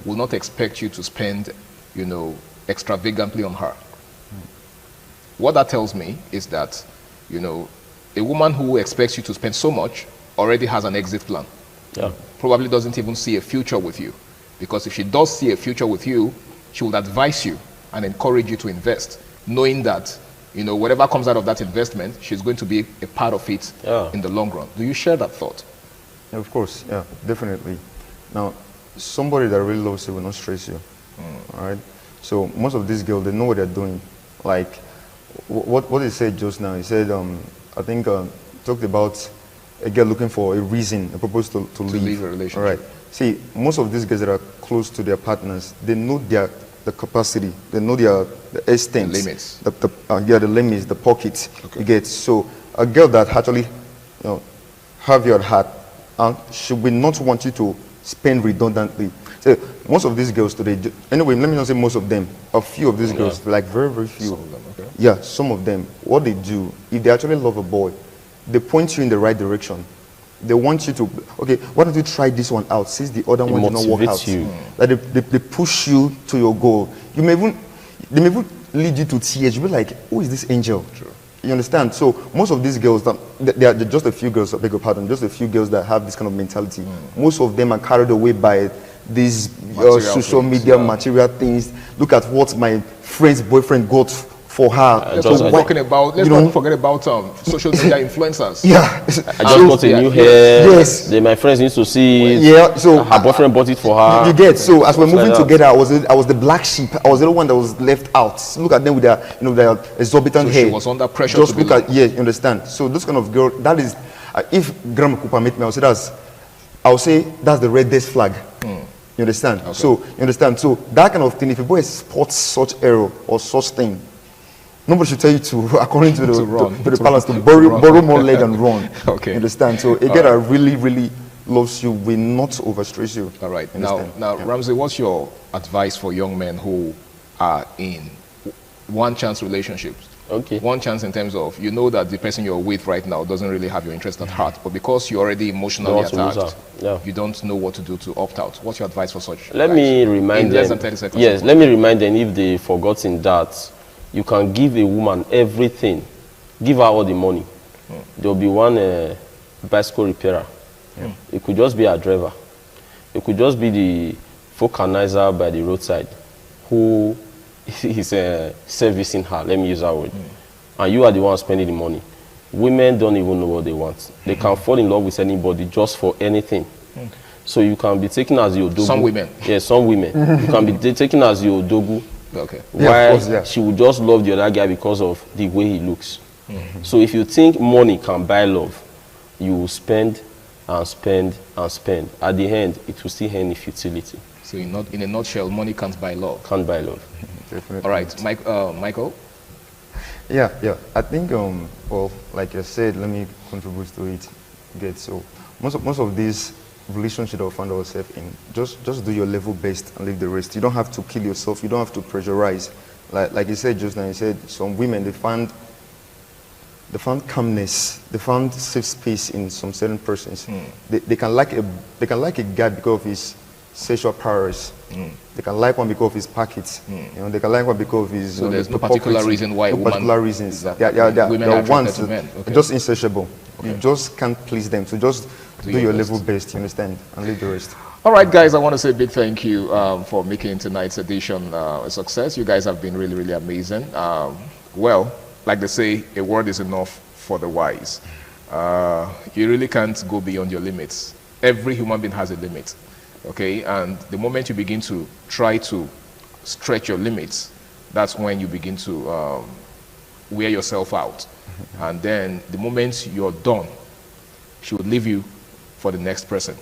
will not expect you to spend, you know, extravagantly on her. What that tells me is that, you know, a woman who expects you to spend so much already has an exit plan. Yeah. Probably doesn't even see a future with you. Because if she does see a future with you, she would advise you and encourage you to invest, knowing that, you know, whatever comes out of that investment, she's going to be a part of it in the long run. Do you share that thought? Yeah, of course, yeah, definitely. Now, somebody that really loves you will not stress you. All right. So most of these girls, they know what they're doing. Like what he said just now. He said, I think talked about a girl looking for a reason, a purpose to leave a relationship. All right. See, most of these guys that are close to their partners, they know the capacity, they know the extent, the limits, the limits, the pockets. Okay. You get. So a girl that actually, you know, have your heart, she will not want you to spend redundantly. So most of these girls today, anyway, let me not say most of them, a few of these girls, like very, very few. Some of them, okay. Yeah, some of them, what they do, if they actually love a boy, they point you in the right direction. They want you to, okay, why don't you try this one out, since the other one did not work out. Like they push you to your goal. They may even lead you to tears. You'll be like, who is this angel? True. You understand? So most of these girls, there are just a few girls, I beg your pardon, just a few girls that have this kind of mentality. Most of them are carried away by these social media material things. Look at what my friend's boyfriend got for her. Let's not forget about social media influencers. I just got a new hair. Yes. My friends need to see it. Yeah. So her boyfriend bought it for her. You get. So as we're moving together, I was the black sheep. I was the one that was left out. Look at them with their, you know, their exorbitant hair. She was under pressure. Just look at, you understand. So this kind of girl, that is, if Grandma Cooper met me, I would say that's the reddest flag. You understand? Okay. So you understand. So that kind of thing, if a boy spots such error or such thing, nobody should tell you to, according to the balance, to borrow more leg and run. Okay. You understand? So a girl that really, really loves you will not overstress you. All right. Now, Ramsey, what's your advice for young men who are in one-chance relationships? Okay. One chance in terms of, you know that the person you're with right now doesn't really have your interest at heart, but because you're already emotionally attached, you don't know what to do to opt out. What's your advice for such? Let me remind them. Less than 30 seconds. Yes, let me remind them, if they've forgotten that you can give a woman everything. Give her all the money. There'll be one bicycle repairer. It could just be a driver. It could just be the vulcanizer by the roadside who is servicing her. Let me use that word. And you are the one spending the money. Women don't even know what they want. They can fall in love with anybody just for anything. So you can be taken as your dogu. Some women. Yes, some women. You can be taken as your dogu. Okay. Why she would just love the other guy because of the way he looks. So if you think money can buy love, you will spend and spend and spend. At the end, it will still end in futility. So in a nutshell, money can't buy love. Can't buy love. Definitely. All right, Michael. Yeah. I think well, like I said, let me contribute to it. Get so most of these relationships that we find ourselves in, just do your level best and leave the rest. You don't have to kill yourself. You don't have to pressurize. Like you said just now, you said some women they found calmness, they found safe space in some certain persons. They can like a guy because of his sexual powers. They can like one because of his pockets. You know, they can like one because of his. So there's no particular reason why. No particular reasons. Exactly. Women are ones men. Okay. just insatiable. Okay. You just can't please them. So just do your level best. You understand, and leave the rest. All right, guys, I want to say a big thank you for making tonight's edition a success. You guys have been really, really amazing. Well, like they say, a word is enough for the wise. You really can't go beyond your limits. Every human being has a limit, okay? And the moment you begin to try to stretch your limits, that's when you begin to wear yourself out. And then the moment you're done, she would leave you for the next person.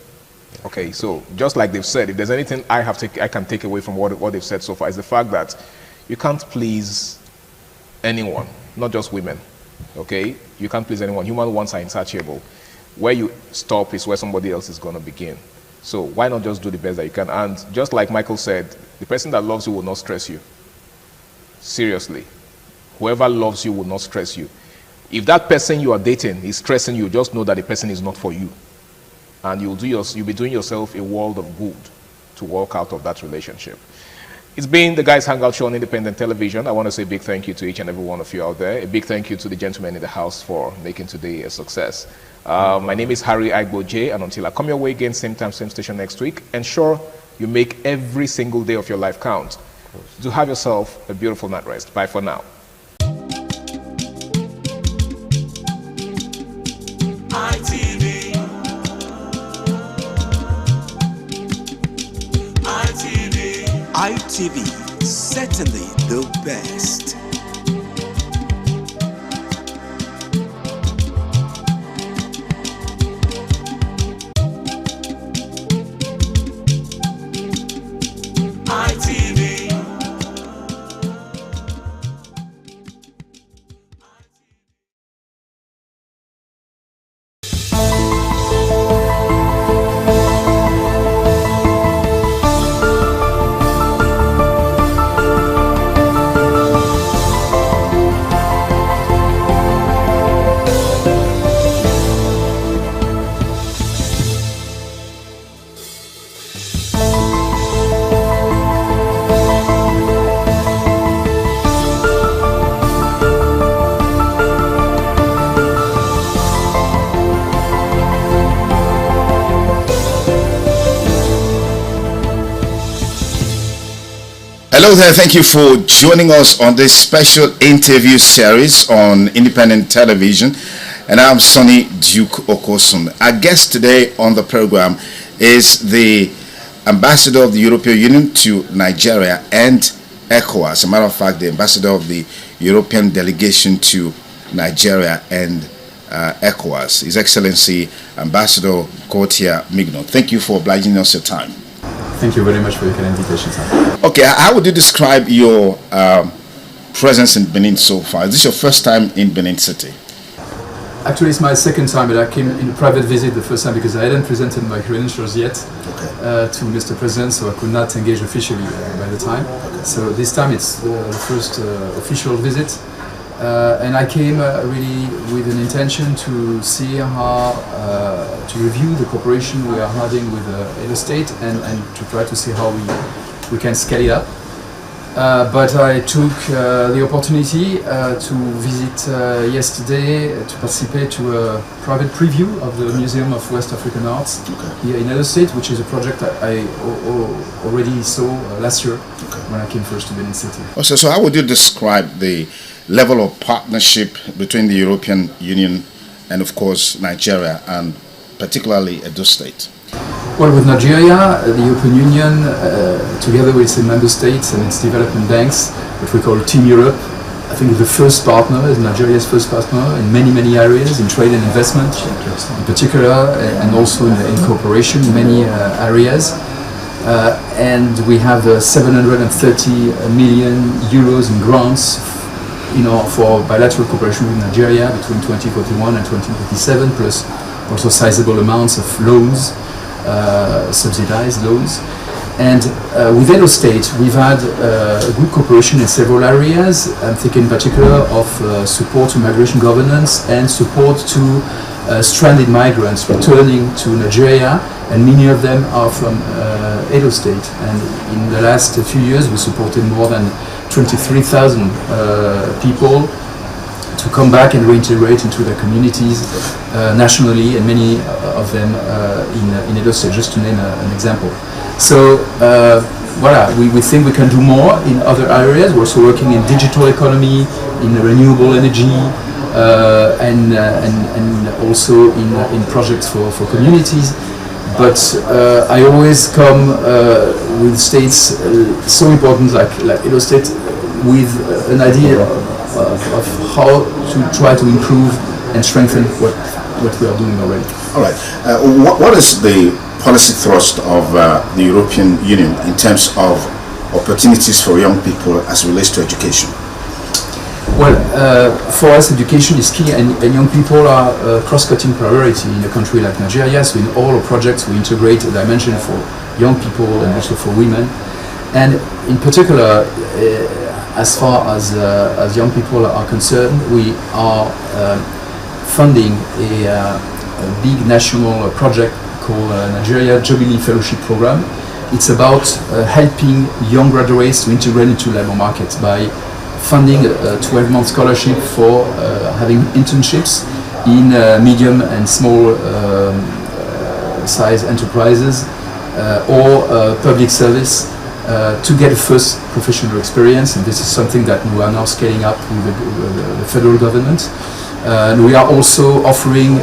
Okay, so just like they've said, if there's anything I can take away from what they've said so far, is the fact that you can't please anyone, not just women. Okay, you can't please anyone. Human wants are insatiable. Where you stop is where somebody else is going to begin. So why not just do the best that you can? And just like Michael said, the person that loves you will not stress you. Seriously, whoever loves you will not stress you. If that person you are dating is stressing you, just know that the person is not for you. And you'll be doing yourself a world of good to walk out of that relationship. It's been the Guys Hangout Show on Independent Television. I want to say a big thank you to each and every one of you out there. A big thank you to the gentlemen in the house for making today a success. My name is Harry Agbo J, and until I come your way again, same time, same station next week, ensure you make every single day of your life count. Do have yourself a beautiful night rest. Bye for now. ITV. ITV, certainly the best. Hello there, thank you for joining us on this special interview series on Independent Television, and I'm Sonny Duke Okosun. Our guest today on the program is the Ambassador of the European Union to Nigeria and ECOWAS. As a matter of fact, the Ambassador of the European Delegation to Nigeria and ECOWAS, His Excellency Ambassador Gauthier Mignon. Thank you for obliging us your time. Thank you very much for your kind invitation, sir. Okay, how would you describe your presence in Benin so far? Is this your first time in Benin City? Actually, it's my second time, but I came in a private visit the first time because I hadn't presented my credentials yet to Mr. President, so I could not engage officially by the time. So this time it's the first official visit. And I came really with an intention to see how, to review the cooperation we are having with Edo State and to try to see how we can scale it up. But I took the opportunity to visit yesterday to participate to a private preview of the Museum of West African Arts here in Edo State, which is a project that I already saw last year when I came first to Benin City. Also, so how would you describe the level of partnership between the European Union and, of course, Nigeria, and particularly Edo State? Well, with Nigeria, the European Union, together with its member states and its development banks, which we call Team Europe, I think is the first partner, is Nigeria's first partner in many areas, in trade and investment in particular, and also in cooperation in many areas. And we have 730 million euros in grants for bilateral cooperation with Nigeria between 2041 and 2027, plus also sizable amounts of loans, subsidized loans. And with Edo State, we've had good cooperation in several areas. I'm thinking in particular of support to migration governance and support to stranded migrants returning to Nigeria, and many of them are from Edo State. And in the last few years, we supported more than 23,000 people to come back and reintegrate into their communities nationally, and many of them in Edo State, just to name an example. So voilà, we think we can do more in other areas. We're also working in digital economy, in renewable energy, and also in projects for communities. But I always come with states so important like Edo State with an idea of how to try to improve and strengthen what we are doing already. All right. What is the policy thrust of the European Union in terms of opportunities for young people as it relates to education? Well, for us, education is key, and young people are a cross-cutting priority in a country like Nigeria. So in all our projects, we integrate a dimension for young people and also for women. And in particular, as far as young people are concerned, we are funding a big national project called Nigeria Jubilee Fellowship Program, it's about helping young graduates to integrate into labor markets by funding a 12-month scholarship for having internships in medium and small size enterprises or public service to get a first professional experience, and this is something that we are now scaling up with the federal government. And we are also offering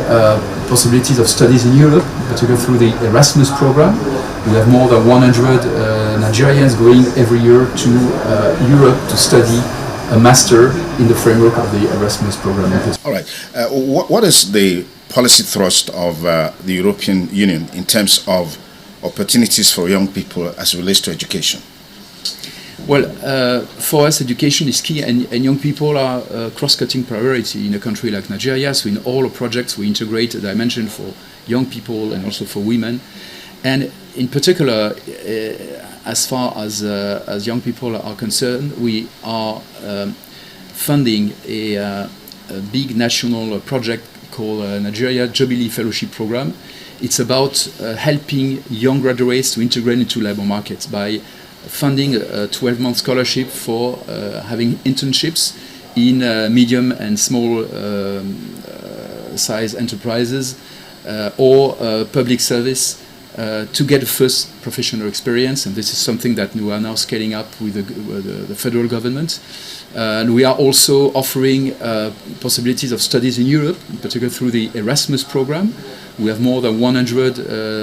possibilities of studies in Europe, particularly through the Erasmus program. We have more than 100 Nigerians going every year to Europe to study a master in the framework of the Erasmus program. All right. What is the policy thrust of the European Union in terms of opportunities for young people as it relates to education? Well, for us, education is key, and young people are a cross-cutting priority in a country like Nigeria. So in all our projects, we integrate a dimension for young people and also for women. And in particular, as far as young people are concerned, we are funding a big national project called Nigeria Jubilee Fellowship Program. It's about helping young graduates to integrate into labor markets by funding a 12-month scholarship for having internships in medium and small size enterprises or public service to get a first professional experience, and this is something that we are now scaling up with the federal government. And we are also offering possibilities of studies in Europe, in particular through the Erasmus program. We have more than 100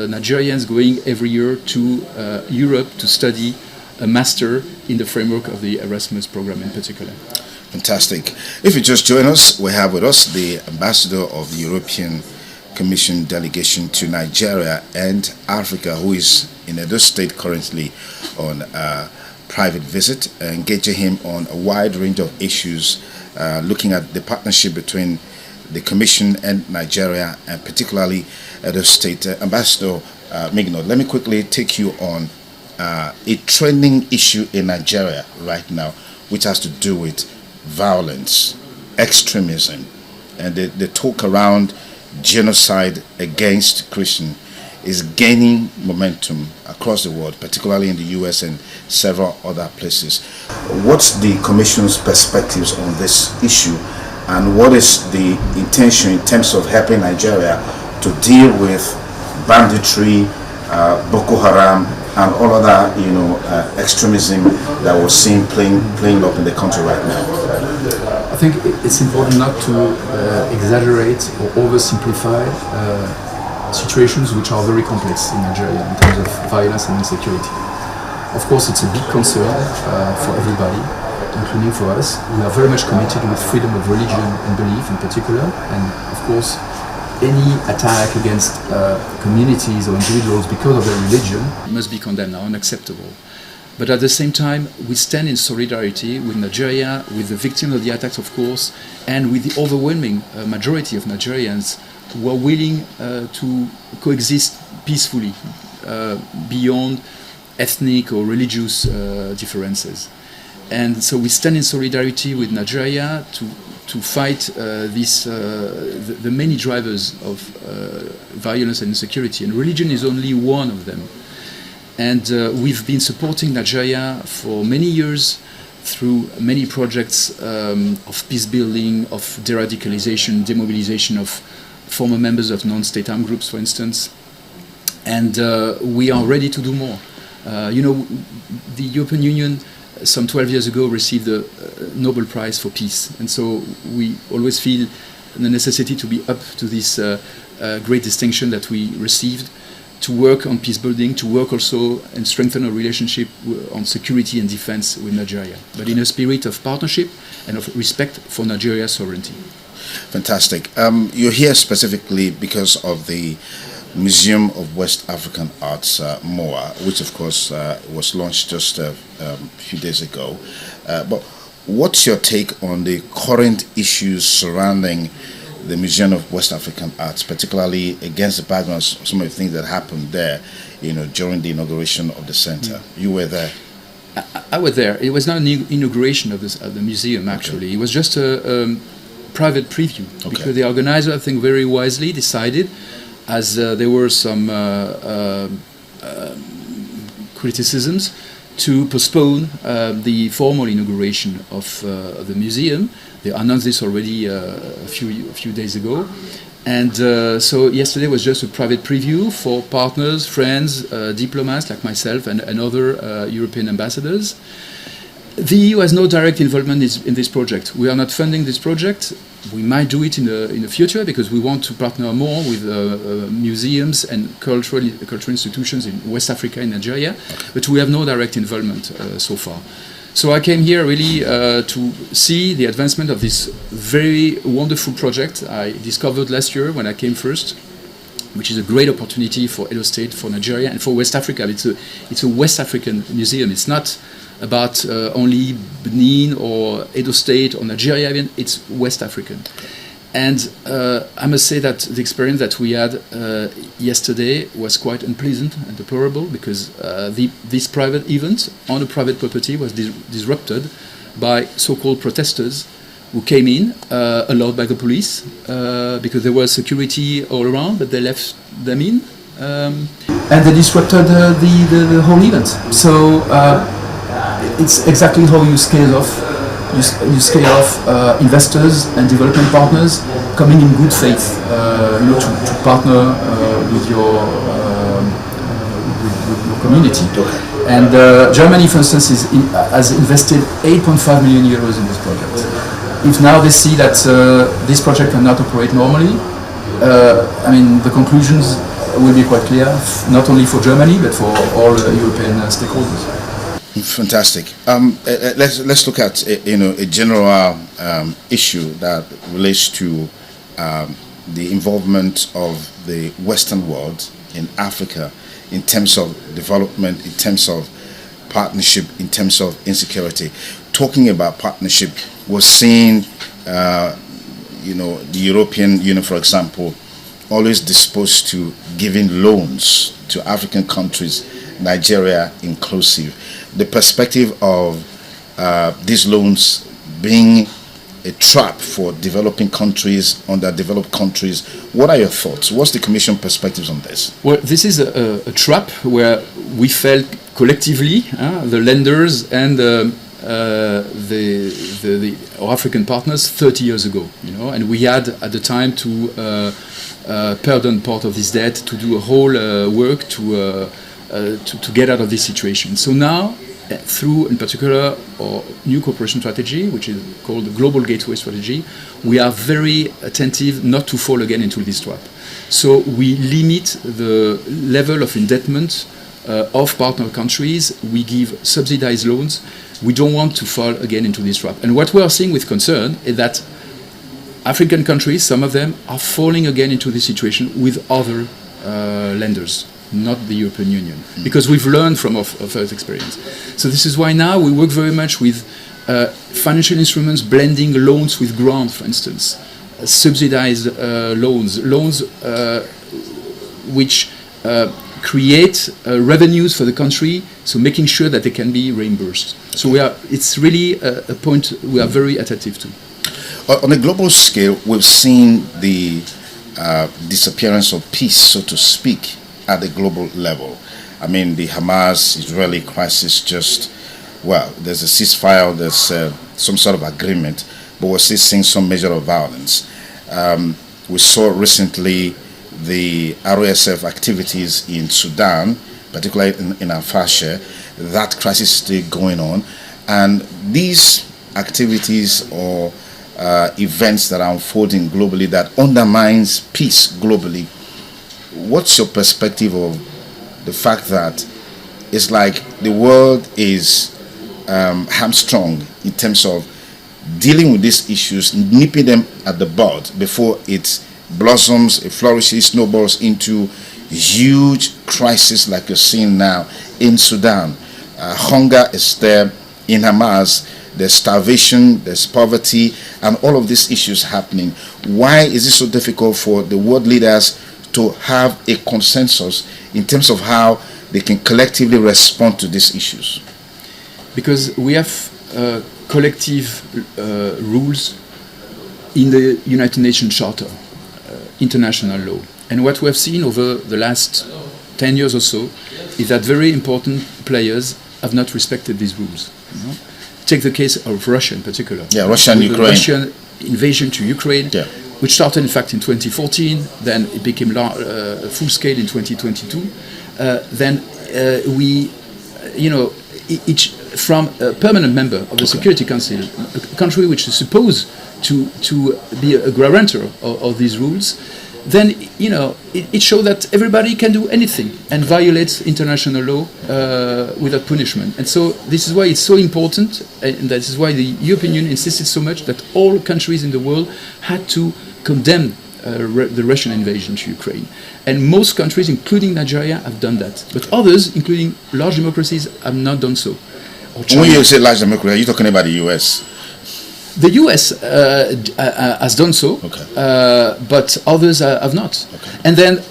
Nigerians going every year to Europe to study a master in the framework of the Erasmus program in particular. Fantastic. If you just join us, we have with us the ambassador of the European Commission delegation to Nigeria and Africa, who is in Edo State currently on a private visit, engaging him on a wide range of issues, looking at the partnership between the Commission and Nigeria, and particularly Edo State. Ambassador Mignot, let me quickly take you on a trending issue in Nigeria right now, which has to do with violence, extremism, and the talk around genocide against Christians is gaining momentum across the world, particularly in the US and several other places. What's the Commission's perspectives on this issue, and what is the intention in terms of helping Nigeria to deal with banditry, Boko Haram, and all other extremism that we're seeing playing up in the country right now? I think it's important not to exaggerate or oversimplify situations which are very complex in Nigeria in terms of violence and insecurity. Of course, it's a big concern for everybody, including for us. We are very much committed with freedom of religion and belief in particular, and of course, any attack against communities or individuals because of their religion must be condemned, unacceptable. But at the same time, we stand in solidarity with Nigeria, with the victims of the attacks, of course, and with the overwhelming majority of Nigerians who are willing to coexist peacefully beyond ethnic or religious differences. And so we stand in solidarity with Nigeria to fight the many drivers of violence and insecurity, and religion is only one of them. And we've been supporting Nigeria for many years through many projects of peace building, of de-radicalization, demobilization of former members of non-state armed groups, for instance. And we are ready to do more. The European Union some 12 years ago received the Nobel Prize for Peace. And so we always feel the necessity to be up to this great distinction that we received, to work on peace building, to work also and strengthen our relationship on security and defense with Nigeria, but in a spirit of partnership and of respect for Nigeria's sovereignty. Fantastic. You're here specifically because of the Museum of West African Arts, MOA, which of course was launched just a few days ago. But what's your take on the current issues surrounding the Museum of West African Arts, particularly against the background of some of the things that happened there, during the inauguration of the center? You were there. I was there. It was not an inauguration of the museum, actually. Okay. It was just a private preview, because the organizer, I think very wisely, decided, as there were some criticisms to postpone the formal inauguration of the museum. They announced this already a few days ago. And so yesterday was just a private preview for partners, friends, diplomats like myself and other European ambassadors. The EU has no direct involvement in this project. We are not funding this project. We might do it in the future because we want to partner more with museums and cultural institutions in West Africa and Nigeria, but we have no direct involvement so far. So I came here really to see the advancement of this very wonderful project I discovered last year when I came first, which is a great opportunity for Edo State, for Nigeria, and for West Africa. It's a West African museum. It's not about only Benin or Edo State or Nigeria, even. It's West African. And I must say that the experience that we had yesterday was quite unpleasant and deplorable because this private event on a private property was disrupted by so-called protesters who came in, allowed by the police, because there was security all around, but they left them in. And they disrupted the whole event. So it's exactly how you scale off. You scale off investors and development partners coming in good faith, to partner with your community. And Germany, for instance, has invested 8.5 million euros in this project. If now they see that this project cannot operate normally, the conclusions will be quite clear, not only for Germany but for all European stakeholders. Fantastic. Let's look at a general issue that relates to the involvement of the Western world in Africa in terms of development, in terms of partnership, in terms of insecurity. Talking about partnership, we're seeing the European Union, for example, always disposed to giving loans to African countries, Nigeria inclusive. The perspective of these loans being a trap for developing countries, underdeveloped countries. What are your thoughts? What's the Commission perspectives on this? Well, this is a trap where we felt collectively, the lenders and our African partners 30 years ago, and we had at the time to pardon part of this debt, to do a whole work to get out of this situation. So now, through, in particular, our new cooperation strategy, which is called the Global Gateway Strategy, we are very attentive not to fall again into this trap. So we limit the level of indebtedness of partner countries. We give subsidized loans. We don't want to fall again into this trap. And what we are seeing with concern is that African countries, some of them, are falling again into this situation with other lenders, not the European Union, because we've learned from our first experience. So this is why now we work very much with financial instruments, blending loans with grants, for instance, subsidized loans which create revenues for the country, so making sure that they can be reimbursed. So it's really a point we are very attentive to. On a global scale, we've seen the disappearance of peace, so to speak, at the global level. I mean, the Hamas-Israeli crisis there's a ceasefire, there's some sort of agreement, but we're still seeing some measure of violence. We saw recently the RSF activities in Sudan, particularly in Al-Fasher. That crisis is still going on. And these activities or events that are unfolding globally that undermines peace globally, what's your perspective of the fact that it's like the world is hamstrung in terms of dealing with these issues, nipping them at the bud before it blossoms, it flourishes, snowballs into huge crisis like you're seeing now in Sudan? Hunger is there in Hamas. There's starvation, there's poverty, and all of these issues happening. Why is it so difficult for the world leaders to have a consensus in terms of how they can collectively respond to these issues? Because we have collective rules in the United Nations Charter, international law. And what we have seen over the last 10 years or so is that very important players have not respected these rules. You know? Take the case of Russia in particular. Yeah, Russia and Ukraine. Russian invasion to Ukraine, Yeah. which started in fact in 2014, then it became full scale in 2022. Then we, you know, each from a permanent member of the Security Council, a country which is supposed to be a guarantor of these rules, then you know it shows that everybody can do anything and violates international law without punishment. And so this is why it's so important, and that is why the European Union insisted so much that all countries in the world had to condemn the Russian invasion to Ukraine. And most countries, including Nigeria, have done that. But others, including large democracies, have not done so. When you say large democracy, are you talking about the US? The US has done so, but others have not. And then,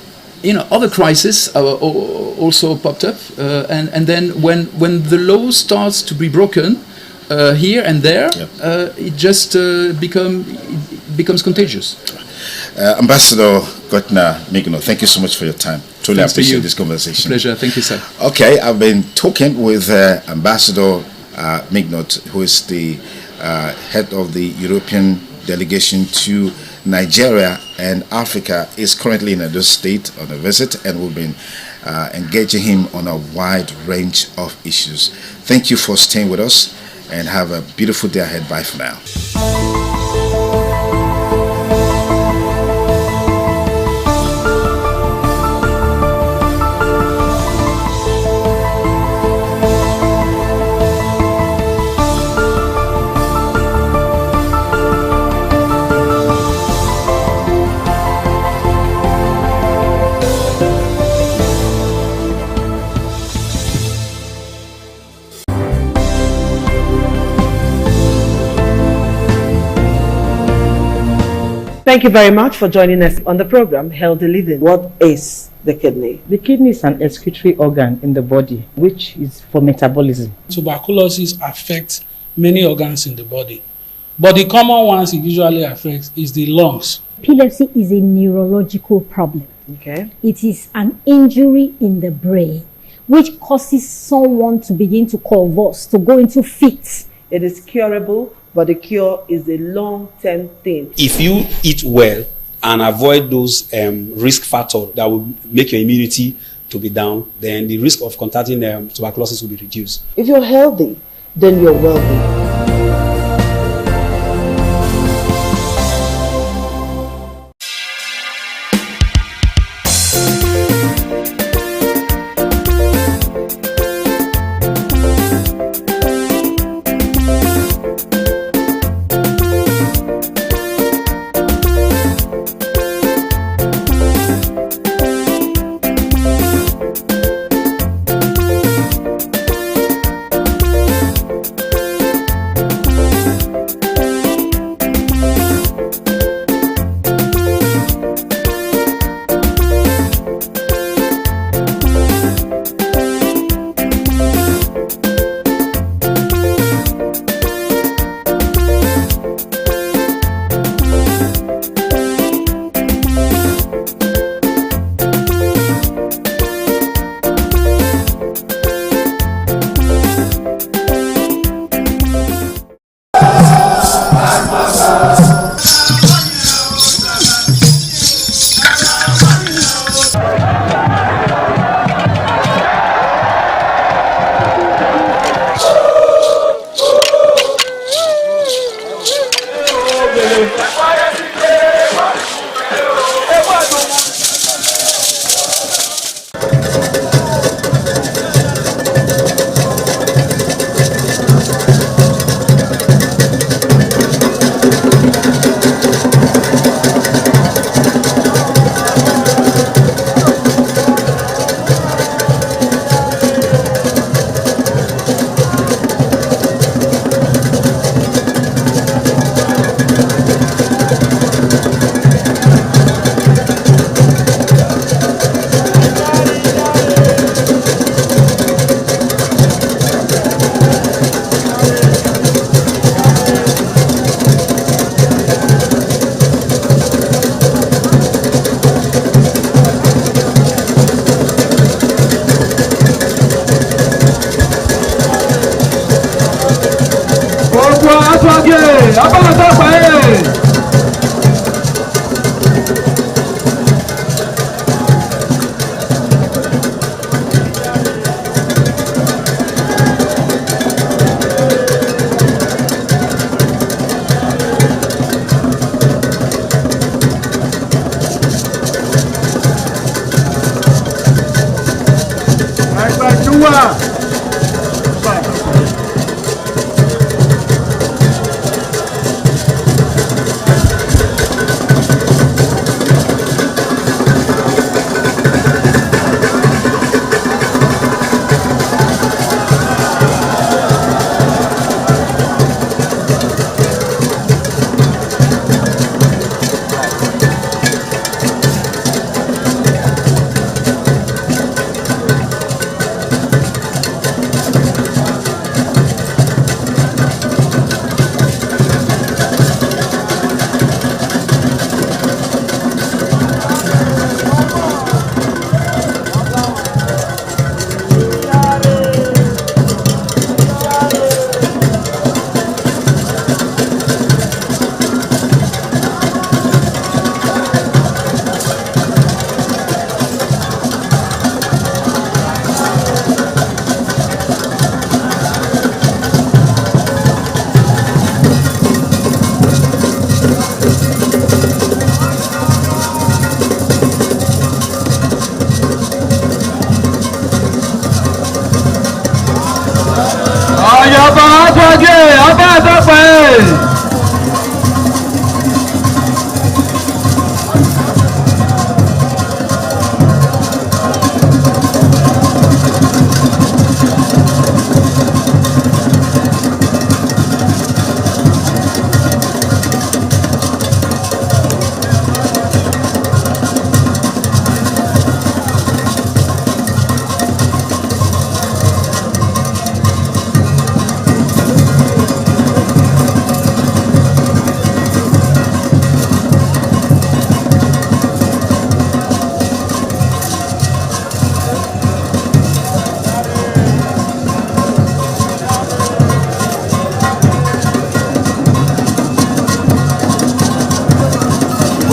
you know, other crises also popped up. And then when the law starts to be broken here and there, it just becomes contagious. Ambassador Gotna Migno, thank you so much for your time. Truly Thanks to appreciate you. this conversation. Pleasure. Thank you, sir. Okay, I've been talking with Ambassador Mignot, who is the head of the European delegation to Nigeria and Africa, is currently in Edo State on a visit, and we've been engaging him on a wide range of issues. Thank you for staying with us, and have a beautiful day ahead. Bye for now. Thank you very much for joining us on the program, Healthy Living. What is the kidney? The kidney is an excretory organ in the body, which is for metabolism. Tuberculosis affects many organs in the body, but the common ones it usually affects is the lungs. Epilepsy is a neurological problem. Okay. It is an injury in the brain which causes someone to begin to convulse, to go into fits. It is curable, but the cure is a long-term thing. If you eat well and avoid those risk factors that will make your immunity to be down, then the risk of contracting tuberculosis will be reduced. If you're healthy, then you're wealthy.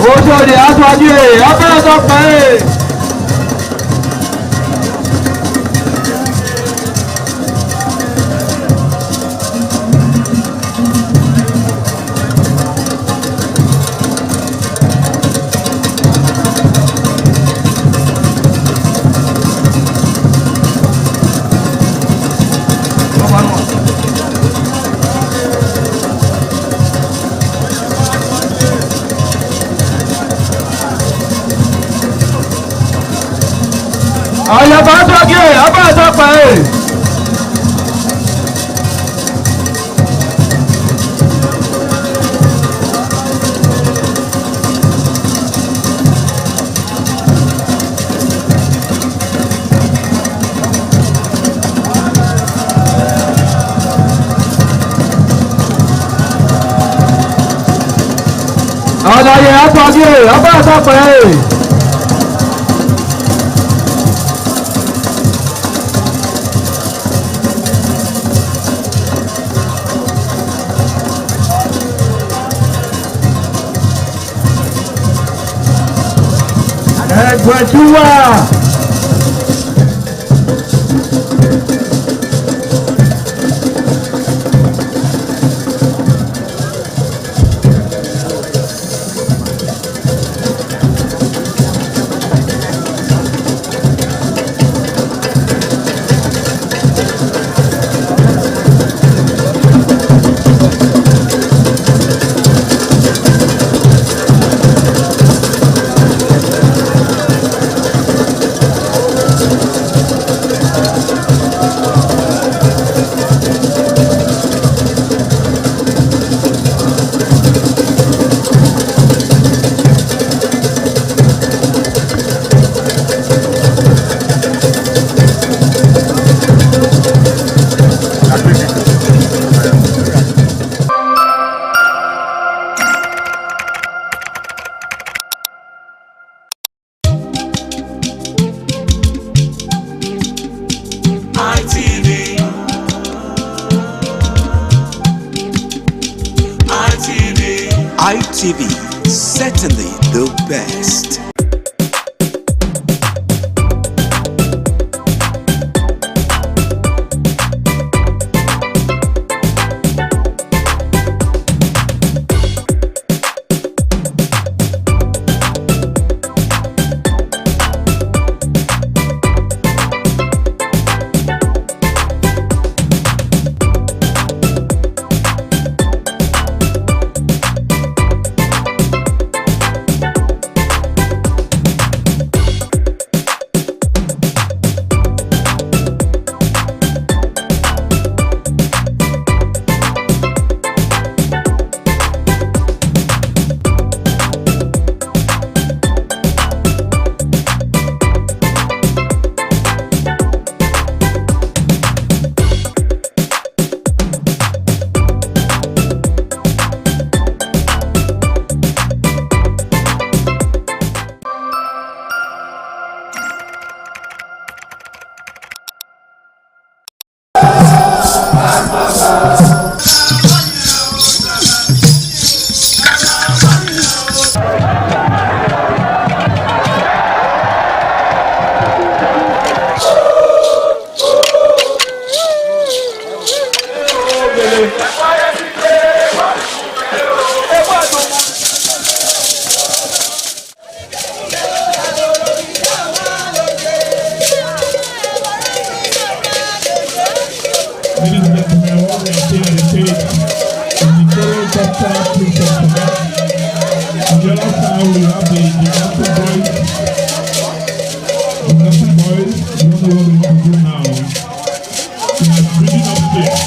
Ojúde aṣáájú ẹ̀ abẹ́rẹ́ tó pẹ́. Àyàbá sọ́kì ẹ̀ abẹ́rẹ́ tó pẹ́. Àlàyé àtọ́jú ẹ̀ abẹ́rẹ́ tó pẹ́. Ẹgbẹ̀júwà. ITV, certainly the best. Now we have the gymnastic boys. Gymnastic boys, you don't know what we want to do now. We are bringing upstairs.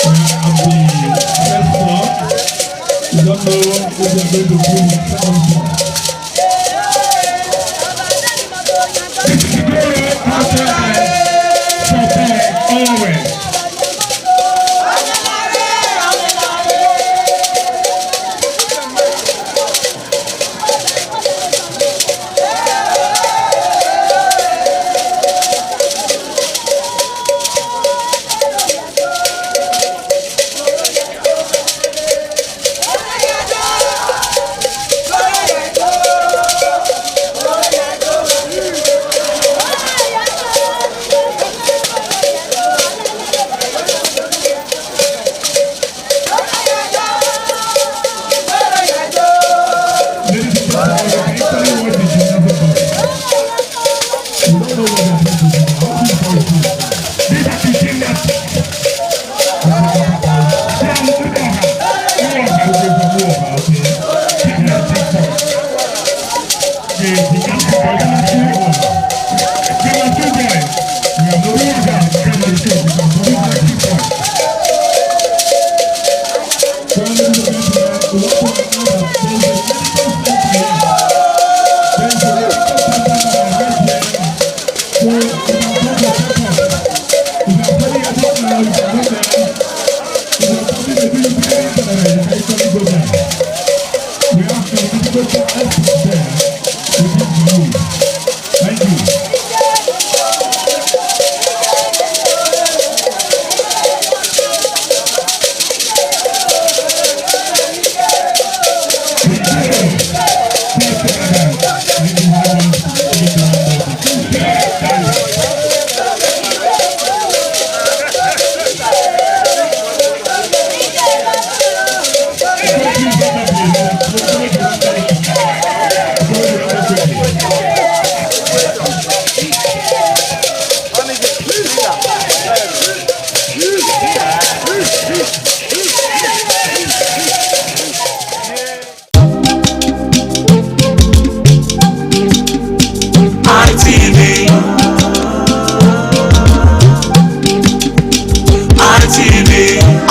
We are at the first floor. You don't know what we are going to do in the second floor. Always.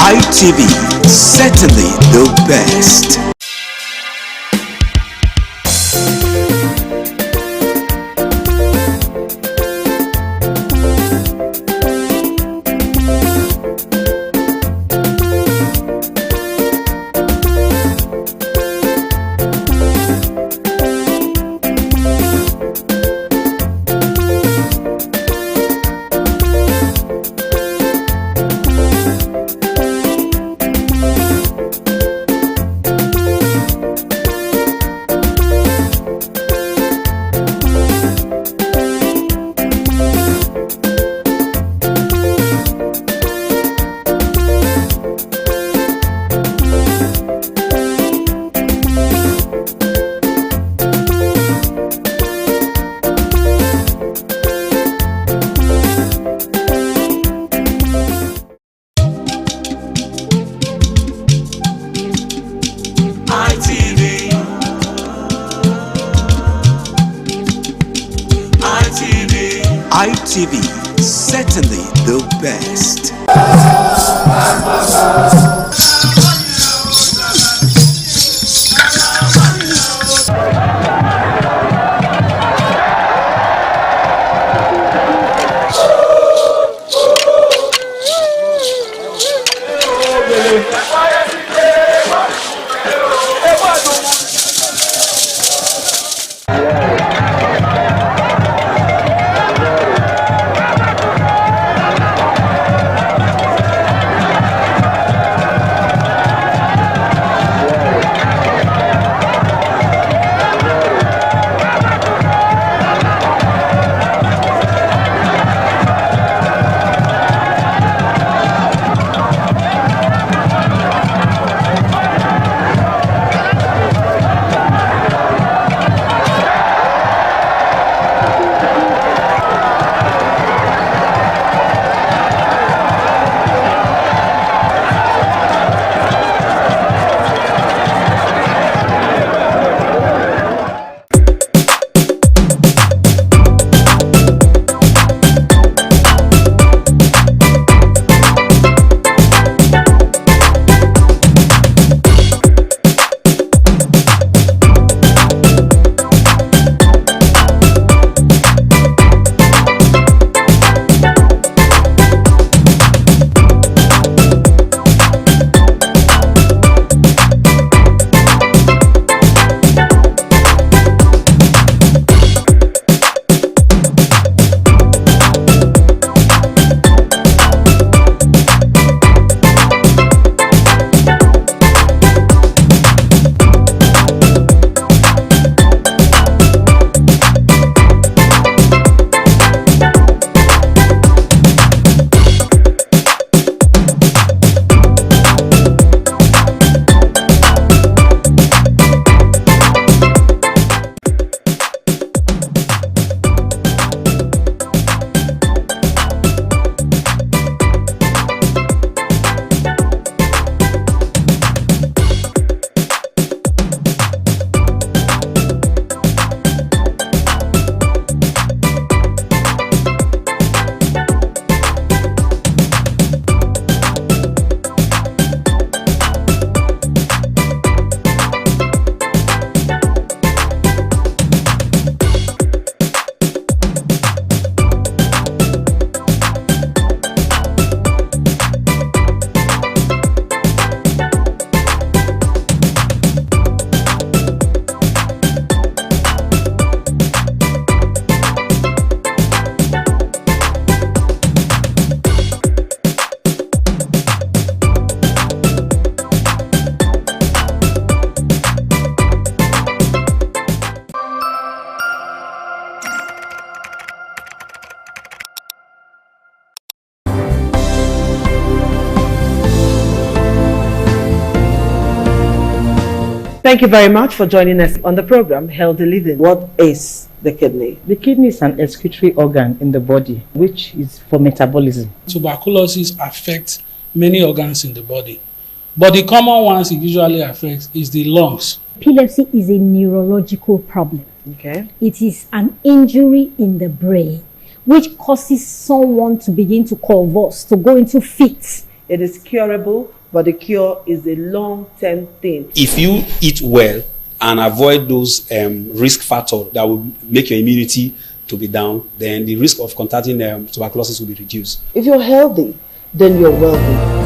ITV, certainly the best. ITV, certainly the best. Thank you very much for joining us on the program, Healthy Living. What is the kidney? The kidney is an excretory organ in the body, which is for metabolism. Tuberculosis affects many organs in the body, but the common ones it usually affects is the lungs. Epilepsy is a neurological problem. Okay. It is an injury in the brain which causes someone to begin to convulse, to go into fits. It is curable, but the cure is a long-term thing. If you eat well and avoid those risk factors that will make your immunity to be down, then the risk of contracting tuberculosis will be reduced. If you're healthy, then you're wealthy.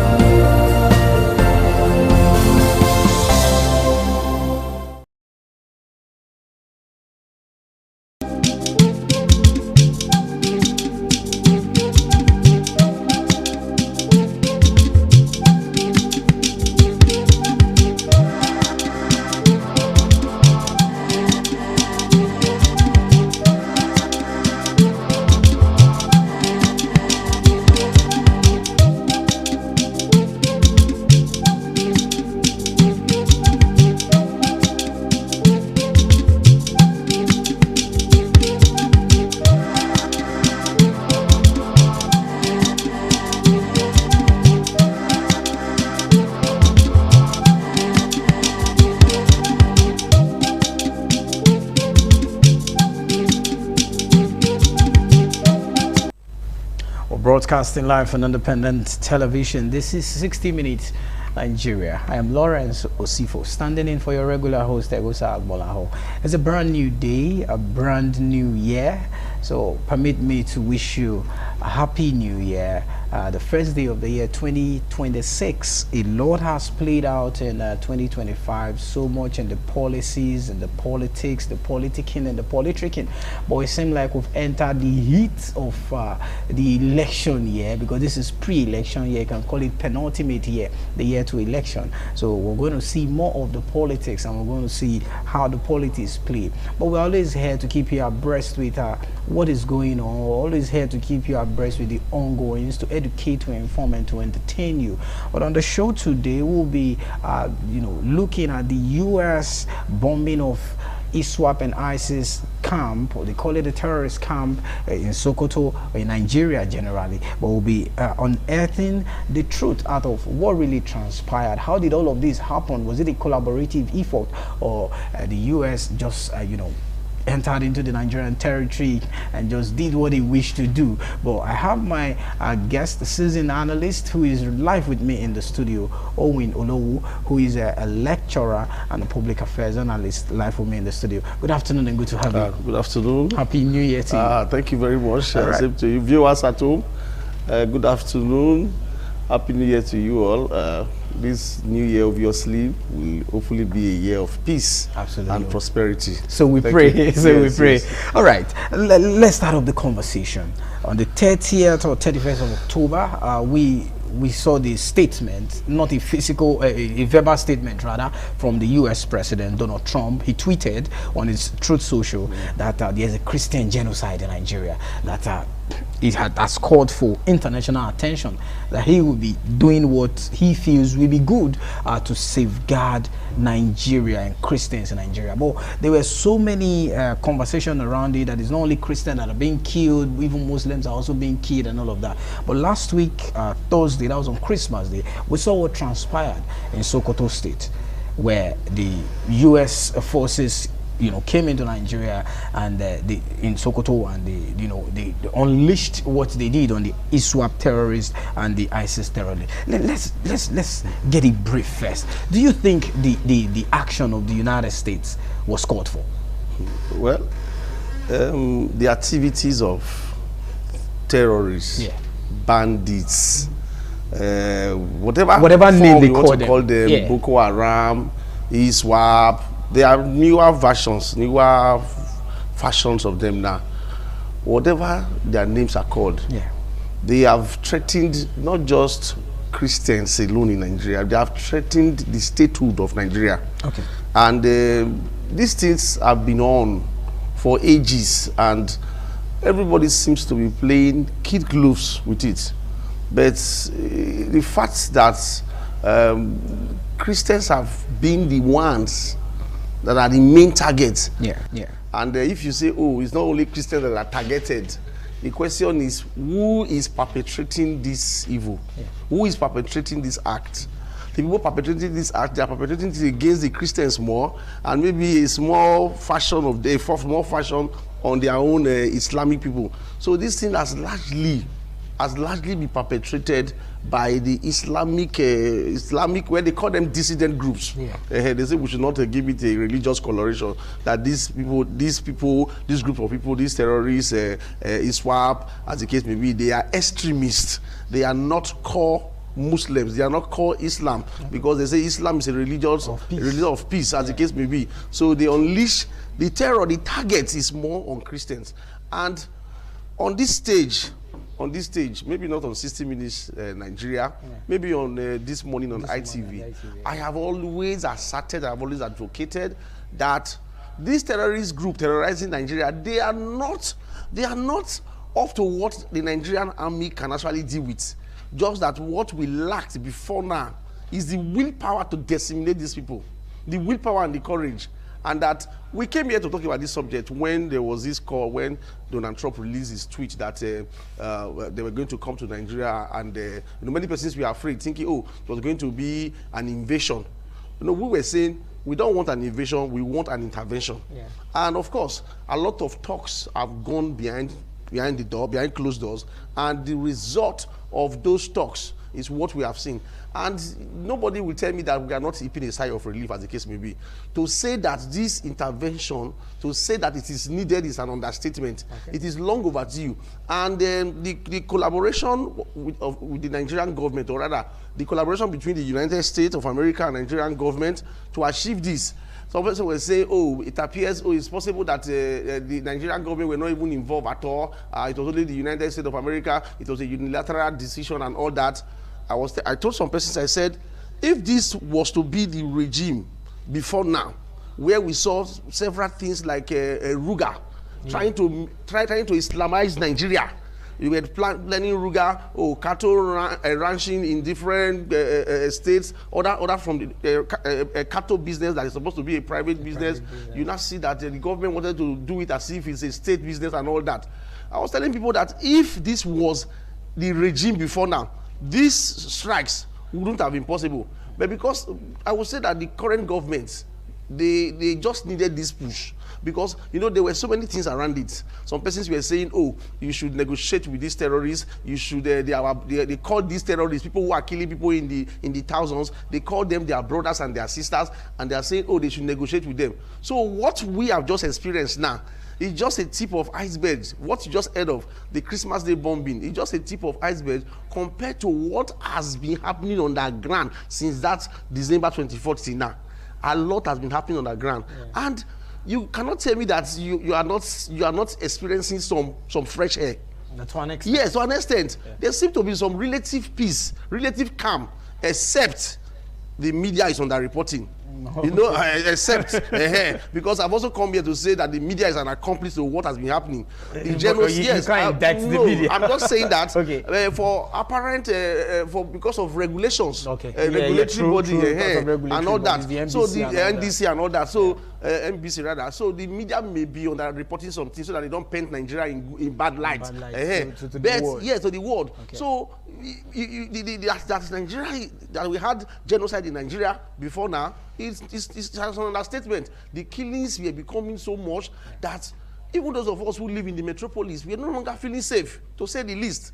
Broadcasting live on independent television. This is 60 Minutes Nigeria. I am Lawrence Osifo, standing in for your regular host, Egosa Agbolaho. It's a brand new day, a brand new year. So permit me to wish you a happy new year. The first day of the year 2026. A lot has played out in 2025, so much in the policies and the politics, the politicking and the politricking. But it seems like we've entered the heat of the election year, because this is pre-election year. You can call it penultimate year, the year to election. So we're going to see more of the politics, and we're going to see how the politics play. But we're always here to keep you abreast with what is going on. We're always here to keep you abreast with the ongoings, to educate, to inform, and to entertain you. But on the show today, we'll be looking at the U.S. bombing of ISWAP and ISIS camp, or they call it a terrorist camp in Sokoto, or in Nigeria generally. But we'll be unearthing the truth out of what really transpired. How did all of this happen? Was it a collaborative effort, or the U.S. just entered into the Nigerian territory and just did what he wished to do? But I have my guest, the seasoned analyst, who is live with me in the studio, Owen Olowu, who is a lecturer and a public affairs analyst, live with me in the studio. Good afternoon and good to have you. Good afternoon. Happy New Year to you. Thank you very much. All right. Same to you. Viewers at home, good afternoon. Happy New Year to you all. This new year obviously will hopefully be a year of peace. Absolutely. And prosperity. So we Thank pray. you. So Yes, we pray. yes. All right. Let's start off the conversation. On the 30th or 31st of October, we saw the statement, not a physical, a verbal statement rather, from the U.S. President Donald Trump. He tweeted on his Truth Social that there's a Christian genocide in Nigeria, that it has called for international attention, that he will be doing what he feels will be good to safeguard Nigeria and Christians in Nigeria. But there were so many conversations around it, that it's not only Christians that are being killed, even Muslims are also being killed and all of that. But last week, Thursday, that was on Christmas Day, we saw what transpired in Sokoto State, where the U.S. forces came into Nigeria, and in Sokoto, and they unleashed what they did on the ISWAP terrorists and the ISIS terrorists. Let's get it brief first. Do you think the action of the United States was called for? Well, the activities of terrorists, bandits, whatever name they you want to call them, Boko Haram, ISWAP, there are newer versions, newer fashions of them now. Whatever their names are called, they have threatened not just Christians alone in Nigeria, they have threatened the statehood of Nigeria. Okay. And these things have been on for ages, and everybody seems to be playing kid gloves with it. But the fact that Christians have been the ones that are the main targets. Yeah. And if you say, oh, it's not only Christians that are targeted, the question is, who is perpetrating this evil? Yeah. Who is perpetrating this act? The people perpetrating this act, they are perpetrating it against the Christians more, and maybe a small fashion of the more fashion on their own Islamic people. So this thing has largely been perpetrated by the Islamic where they call them dissident groups. Yeah. They say we should not give it a religious coloration, that this group of people, these terrorists, ISWAP, as the case may be, they are extremists. They are not core Muslims. They are not core Islam, because they say Islam is a religion of peace, as the case may be. So they unleash the terror. The target is more on Christians. And on this stage, maybe not on 60 Minutes Nigeria, maybe on This Morning on ITV, I have always asserted, I have always advocated that this terrorist group terrorizing Nigeria, they are not up to what the Nigerian army can actually deal with. Just that what we lacked before now is the willpower to disseminate these people, the willpower and the courage. And that we came here to talk about this subject when there was this call, when Donald Trump released his tweet that they were going to come to Nigeria, and many persons were afraid, thinking, oh, it was going to be an invasion. We were saying, we don't want an invasion, we want an intervention. Yeah. And of course, a lot of talks have gone behind the door, behind closed doors, and the result of those talks is what we have seen. And nobody will tell me that we are not heaping a sigh of relief, as the case may be. To say that this intervention, to say that it is needed, is an understatement. Okay. It is long overdue. And the collaboration with the Nigerian government, or rather, the collaboration between the United States of America and Nigerian government to achieve this. Some people will say, oh, it appears, oh, it's possible that the Nigerian government were not even involved at all. It was only the United States of America. It was a unilateral decision and all that. I told some persons, I said, if this was to be the regime before now, where we saw several things like Ruga, trying to Islamize Nigeria. You were planning Ruga, cattle ranching in different states, other from the cattle business that is supposed to be a private business. You now see that the government wanted to do it as if it's a state business and all that. I was telling people that if this was the regime before now, these strikes wouldn't have been possible. But because I would say that the current government, they just needed this push, because there were so many things around it. Some persons were saying, oh, you should negotiate with these terrorists. You should they call these terrorists, people who are killing people in the thousands, they call them their brothers and their sisters, and they are saying, oh, they should negotiate with them. So what we have just experienced now is just a tip of iceberg. What you just heard of, the Christmas Day bombing, is just a tip of iceberg compared to what has been happening on the ground since that December 24th till now. A lot has been happening on the ground. Yeah. And you cannot tell me that you are not experiencing some fresh air. To an extent. Yes, to an extent. Yeah. There seems to be some relative peace, relative calm, except the media is underreporting. No. Except because I've also come here to say that the media is an accomplice to what has been happening. The yes, the media. I'm just saying that okay. For apparent, because of regulations, regulatory body and all that. So the NDC and all that. So NBC rather. So the media may be underreporting some things so that they don't paint Nigeria in bad light. To the world. Yes, to the world. Okay. So that's Nigeria, that we had genocide in Nigeria before now. It's an understatement. The killings were becoming so much that even those of us who live in the metropolis, we are no longer feeling safe, to say the least.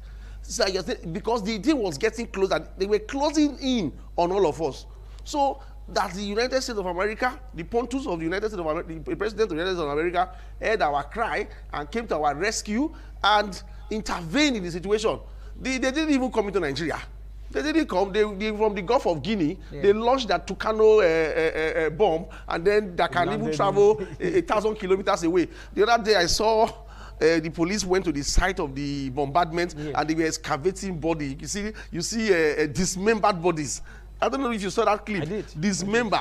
Because the day was getting closer, they were closing in on all of us. So that the United States of America, the pontoons of the United States of America, the President of the United States of America heard our cry and came to our rescue and intervened in the situation. They didn't even come into Nigeria. They didn't come. They from the Gulf of Guinea. Yeah. They launched that Tucano bomb, and then that can even travel 1,000 kilometers away. The other day I saw the police went to the site of the bombardment, and they were excavating body. You see dismembered bodies. I don't know if you saw that clip. I did. Dismember.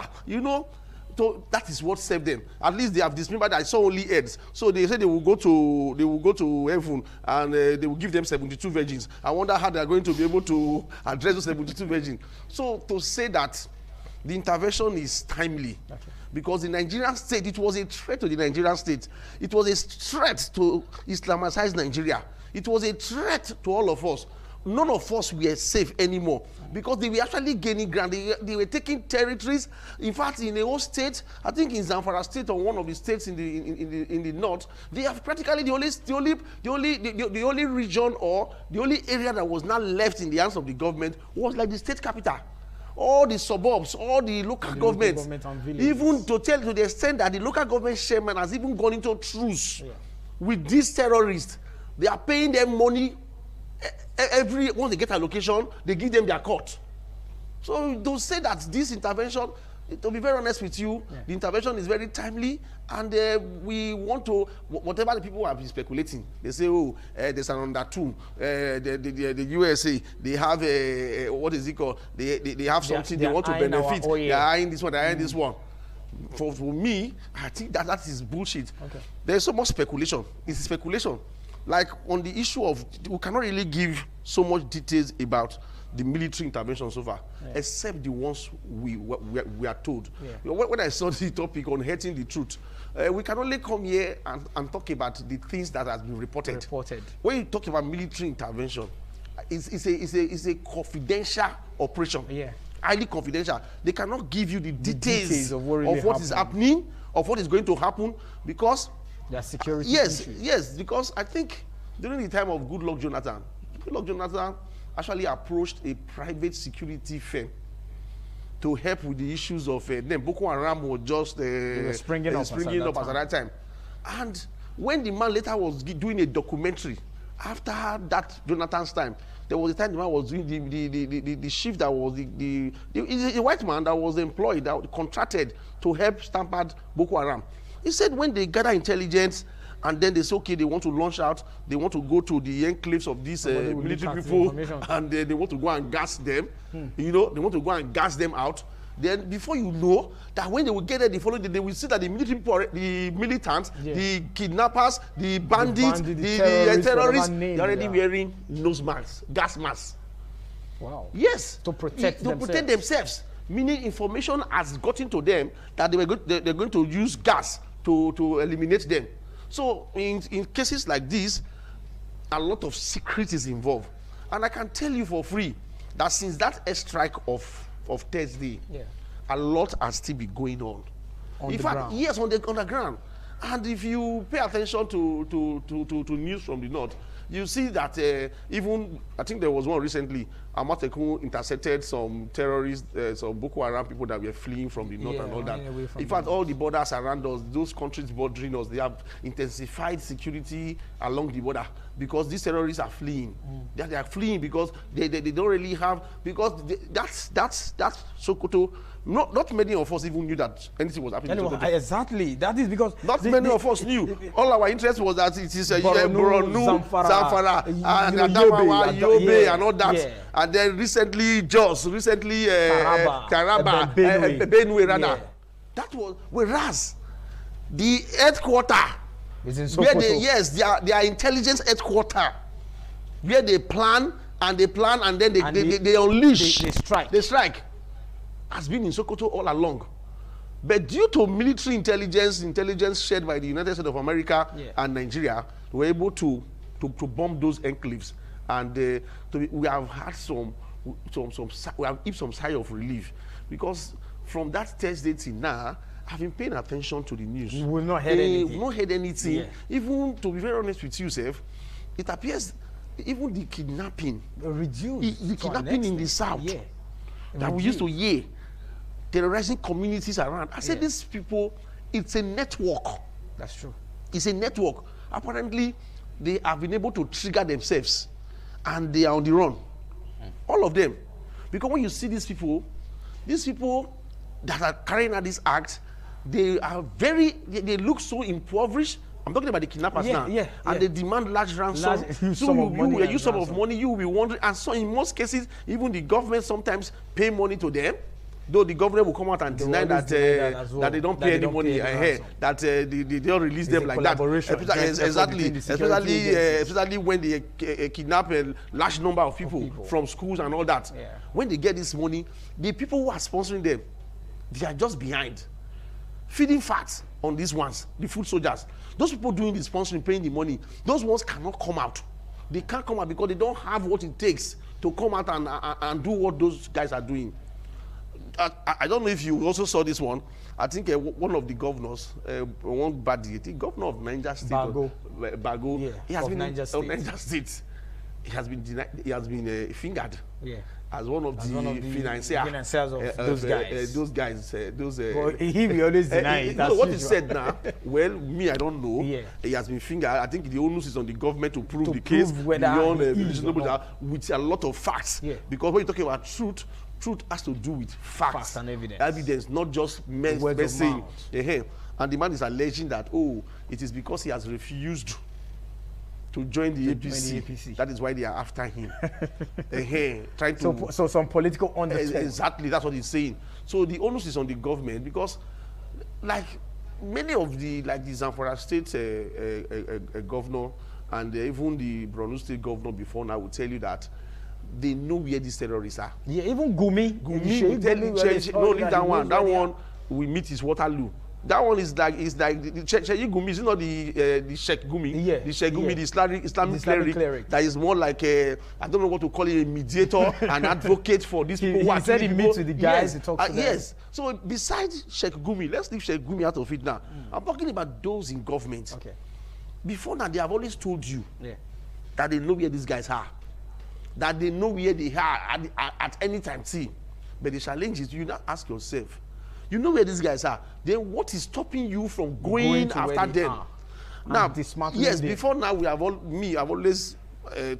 So that is what saved them. At least they have dismembered. I saw only heads. So they said they will go to heaven, and they will give them 72 virgins. I wonder how they are going to be able to address those 72 virgins. So to say that the intervention is timely. Because the Nigerian state, it was a threat to the Nigerian state. It was a threat to Islamicize Nigeria. It was a threat to all of us. None of us were safe anymore because they were actually gaining ground. They were taking territories. In fact, in a whole state, I think in Zamfara state or one of the states in the north, they have practically the only region or the only area that was not left in the hands of the government was like the state capital. All the suburbs, all the local governments, even to the extent that the local government chairman has even gone into truce with these terrorists. They are paying them money once they get a location, they give them their court. So to say that this intervention, to be very honest with you, the intervention is very timely, and we want to, whatever the people have been speculating, they say, oh, there's an under two, the USA, they have a, what is it called? They have something they want to benefit. They are eyeing this one, they are eyeing this one. For me, I think that is bullshit. There's so much speculation. It's speculation. Like on the issue of, we cannot really give so much details about the military intervention so far, except the ones we are told. You know, when I saw the topic on hating the truth, we can only come here and talk about the things that has been reported. When you talk about military intervention, it's a confidential operation. Highly confidential. They cannot give you the details of what is happening, of what is going to happen, because their security yes, because I think during the time of Goodluck Jonathan actually approached a private security firm to help with the issues of then Boko Haram was just springing up at that time. And when the man later was doing a documentary after that Jonathan's time, there was a time the man was doing the shift that was the white man that was employed, that was contracted to help stamp out Boko Haram. He said when they gather intelligence and then they say, okay, they want to launch out, they want to go to the enclaves of these military people, and they want to go and gas them, you know, they want to go and gas them out. Then before you know that when they will get there the following day, they will see that the military people, the militants, the kidnappers, the bandits, the terrorists, they're already wearing nose masks, gas masks. Wow. Yes. To protect themselves. Meaning information has gotten to them that they're going to use gas to eliminate them. So in cases like this, a lot of secret is involved. And I can tell you for free that since that airstrike of Thursday, a lot has still been going on. In fact, yes, on the ground. And if you pay attention to news from the north, you see that even, I think there was one recently, Amateku intercepted some terrorists, some Boko Haram people that were fleeing from the north and all that. In fact, all the borders around us, those countries bordering us, they have intensified security along the border because these terrorists are fleeing. They are fleeing because they don't really have, because that's Sokoto. Not many of us even knew that anything was happening. Exactly. That is because not many of us knew. All our interest was that it is Borno, Zamfara, and Adamawa, Yobe, and all that. And then recently, Taraba, Benue, rather. That was, whereas the headquarter, where their intelligence headquarter, where they plan and then they unleash, they strike, has been in Sokoto all along. But due to military intelligence shared by the United States of America and Nigeria, we were able to bomb those enclaves, and we have had some sigh of relief, because from that Thursday till now, I've been paying attention to the news. You will not heard anything. We've not heard anything. Even to be very honest with you, Seth, it appears even the kidnapping reduced. The kidnapping in the south that we used to hear, terrorizing communities around. I said these people, it's a network. That's true. It's a network. Apparently, they have been able to trigger themselves, and they are on the run. All of them. Because when you see these people that are carrying out this act, they are they look so impoverished. I'm talking about the kidnappers now. And they demand large ransom. Use some of money, you will be wondering. And so in most cases, even the government sometimes pay money to them. Though the government will come out and deny that they don't pay any money ahead, that they don't release them like that. Especially when they kidnap a large number of people from schools and all that. When they get this money, the people who are sponsoring them, They are just behind. Feeding fat on these ones, the food soldiers. Those people doing the sponsoring, paying the money, those ones cannot come out. They can't come out because they don't have what it takes to come out and do what those guys are doing. I don't know if you also saw this one. I think one of the governors, one body, the governor of Niger State, Bago, Yeah, he has of been Niger State. Niger State. He has been denied, he has been fingered. Yeah. As one of the financiers of those guys. Well, he will always deny it. No, what he said now, well, me, I don't know. Yeah. He has been fingered. I think the onus is on the government to prove the case beyond reasonable doubt with a lot of facts. Yeah. Because when you're talking about truth has to do with facts and evidence. Evidence, not just men saying. And the man is alleging that, it is because he has refused to join the APC. That is why they are after him. Trying to so some political undertone. Exactly, that's what he's saying. So the onus is on the government because, like many of the Zamfara State governor and even the Borno State governor before now will tell you that they know where these terrorists are. Yeah, even Gumi. No, leave that one. That one we meet is Waterloo. That one is like the Sheikh Gumi is not the Sheikh Gumi. Yeah. The Sheikh Gumi, the Islamic cleric. That is more like I don't know what to call it, a mediator, an advocate for these people. He said he meets with the guys. He talks to them. Yes. So besides Sheikh Gumi, let's leave Sheikh Gumi out of it now. I'm talking about those in government. Okay. Before now, they have always told you that they know where these guys are, that they know where they are at any time. See, but the challenge is you now ask yourself. You know where these guys are. Then what is stopping you from going after them? Now, yes, before now I've always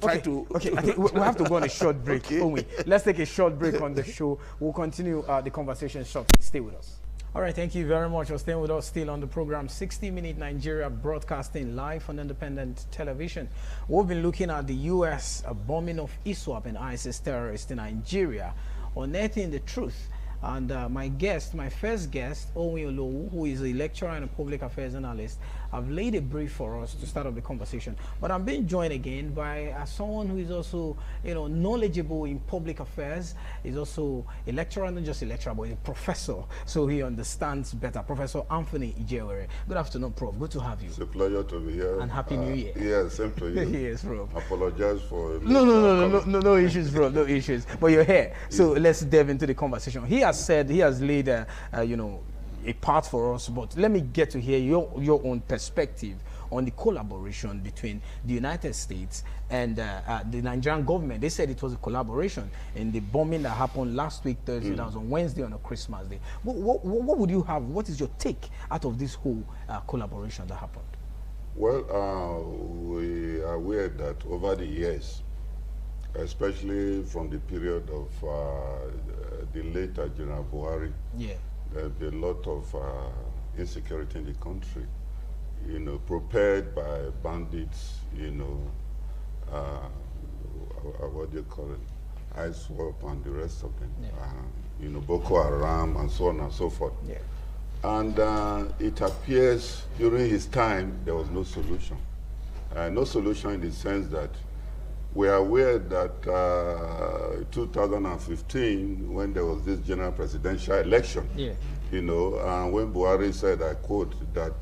tried to. Okay, I think we have to go on a short break. Okay. Let's take a short break on the show. We'll continue the conversation shortly. Stay with us. All right, thank you very much for staying with us still on the program 60 Minute Nigeria, broadcasting live on independent television. We've been looking at the U.S. bombing of ISWAP and ISIS terrorists in Nigeria, unearthing the truth. And my first guest, Owen Olowu, who is a lecturer and a public affairs analyst, have laid a brief for us to start off the conversation. But I'm being joined again by someone who is also, knowledgeable in public affairs. He's also a lecturer, not just a lecturer, but a professor, so he understands better. Professor Anthony Ijewere. Good afternoon, Prof. Good to have you. It's a pleasure to be here. And Happy New Year. Yeah, same to you. Yes, Prof. Apologize for no issues, bro. No issues. But you're here, so let's delve into the conversation. He has laid a part for us, but let me get to hear your own perspective on the collaboration between the United States and the Nigerian government. They said it was a collaboration in the bombing that happened last week, Thursday. That was on Wednesday, on a Christmas day. What would you have? What is your take out of this whole collaboration that happened? Well, we are aware that over the years, especially from the period of the later General Buhari, there's been a lot of insecurity in the country, prepared by bandits, what do you call it, ISWAP and the rest of them, Boko Haram and so on and so forth. Yeah. And it appears during his time there was no solution. No solution in the sense that we are aware that 2015, when there was this general presidential election, when Buhari said, I quote, that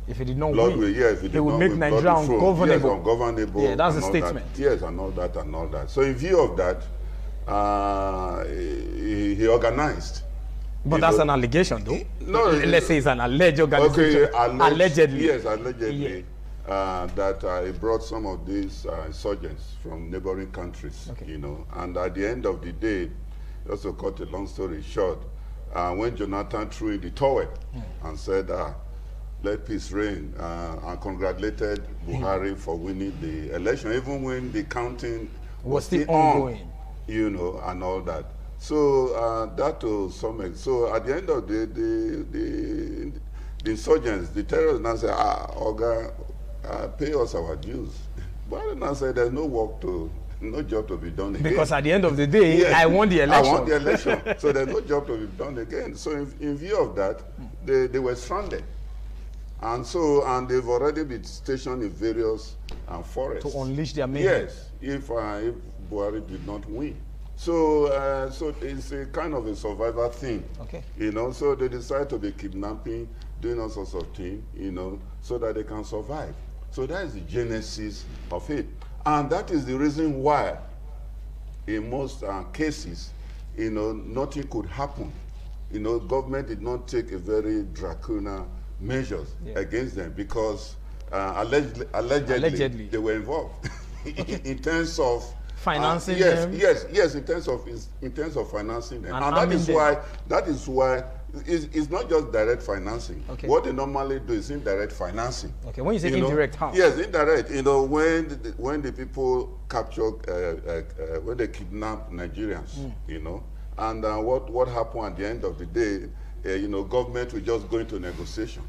if he did not win, he would make Nigeria ungovernable. Yes, ungovernable. Yeah, that's a statement. Yes, and all that and all that. So in view of that, he organized. But that's an allegation, though. No, let's say it's an alleged organization. Okay, allegedly. Yes, allegedly. Yeah. That he brought some of these insurgents from neighboring countries, and at the end of the day, also cut a long story short, when Jonathan threw in the towel and said, let peace reign, and congratulated Buhari for winning the election, even when the counting was still ongoing, and all that. So that to some extent, so at the end of the insurgents, the terrorists now say, Oga, pay us our dues. But now say there's no job to be done again. Because at the end of the day, I won the election. I won the election. So there's no job to be done again. So in view of that, they were stranded. And they've already been stationed in various forests. To unleash their mayhem. Yes, if Buhari did not win. So, so it's a kind of a survival thing. Okay. You know, so they decide to be kidnapping, doing all sorts of things, you know, so that they can survive. So that is the genesis of it. And that is the reason why, in most cases, you know, nothing could happen. You know, government did not take a very draconian measures against them because allegedly they were involved in terms of financing them. Yes, in terms of financing them, and that is why it's not just direct financing. Okay. What they normally do is indirect financing. Okay, when you say indirect, how? Yes, indirect. You know, when the people capture, when they kidnap Nigerians, you know, and what happened at the end of the day, you know, government will just go into negotiation,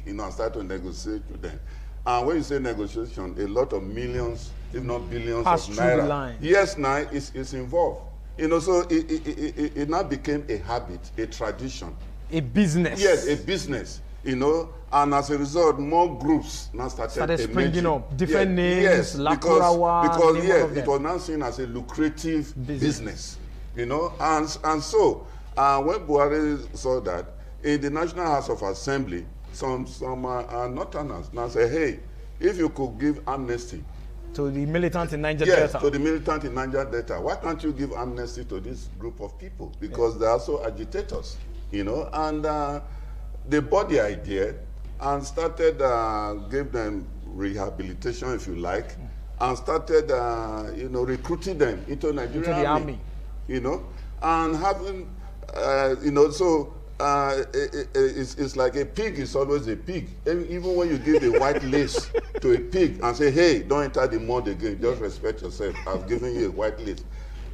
you know, and start to negotiate with them. And when you say negotiation, a lot of millions, if not billions pass of through naira. the line. Yes, now it's involved. You know, so it now became a habit, a tradition. A business. Yes, a business. You know, and as a result, more groups now started springing up. Different names, yes, because yes, it was now seen as a lucrative business. You know, and so when Buhari saw that, in the National House of Assembly, some Northerners now say, hey, if you could give amnesty to the militant in Niger Delta. Yes, to the militant in Niger Delta. Why can't you give amnesty to this group of people? Because they're also agitators, you know. And they bought the idea and started, gave them rehabilitation, if you like, and started, you know, recruiting them into Nigerian army. You know, and having, you know, so it's like a pig is always a pig. Even when you give a white lace to a pig and say, hey, don't enter the mud again, just respect yourself, I've given you a white lace.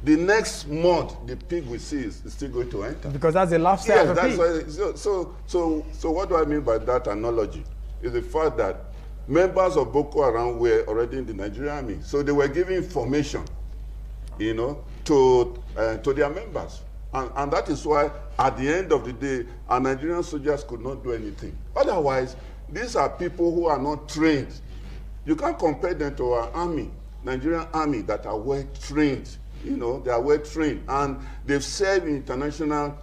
The next mud the pig will see is still going to enter. Because that's the lifestyle of a pig. Why, so what do I mean by that analogy? Is the fact that members of Boko Haram were already in the Nigerian army. So they were giving information, you know, to their members. And that is why, at the end of the day, our Nigerian soldiers could not do anything. Otherwise, these are people who are not trained. You can't compare them to our army, Nigerian army, that are well trained. You know, they are well trained. And they've served in international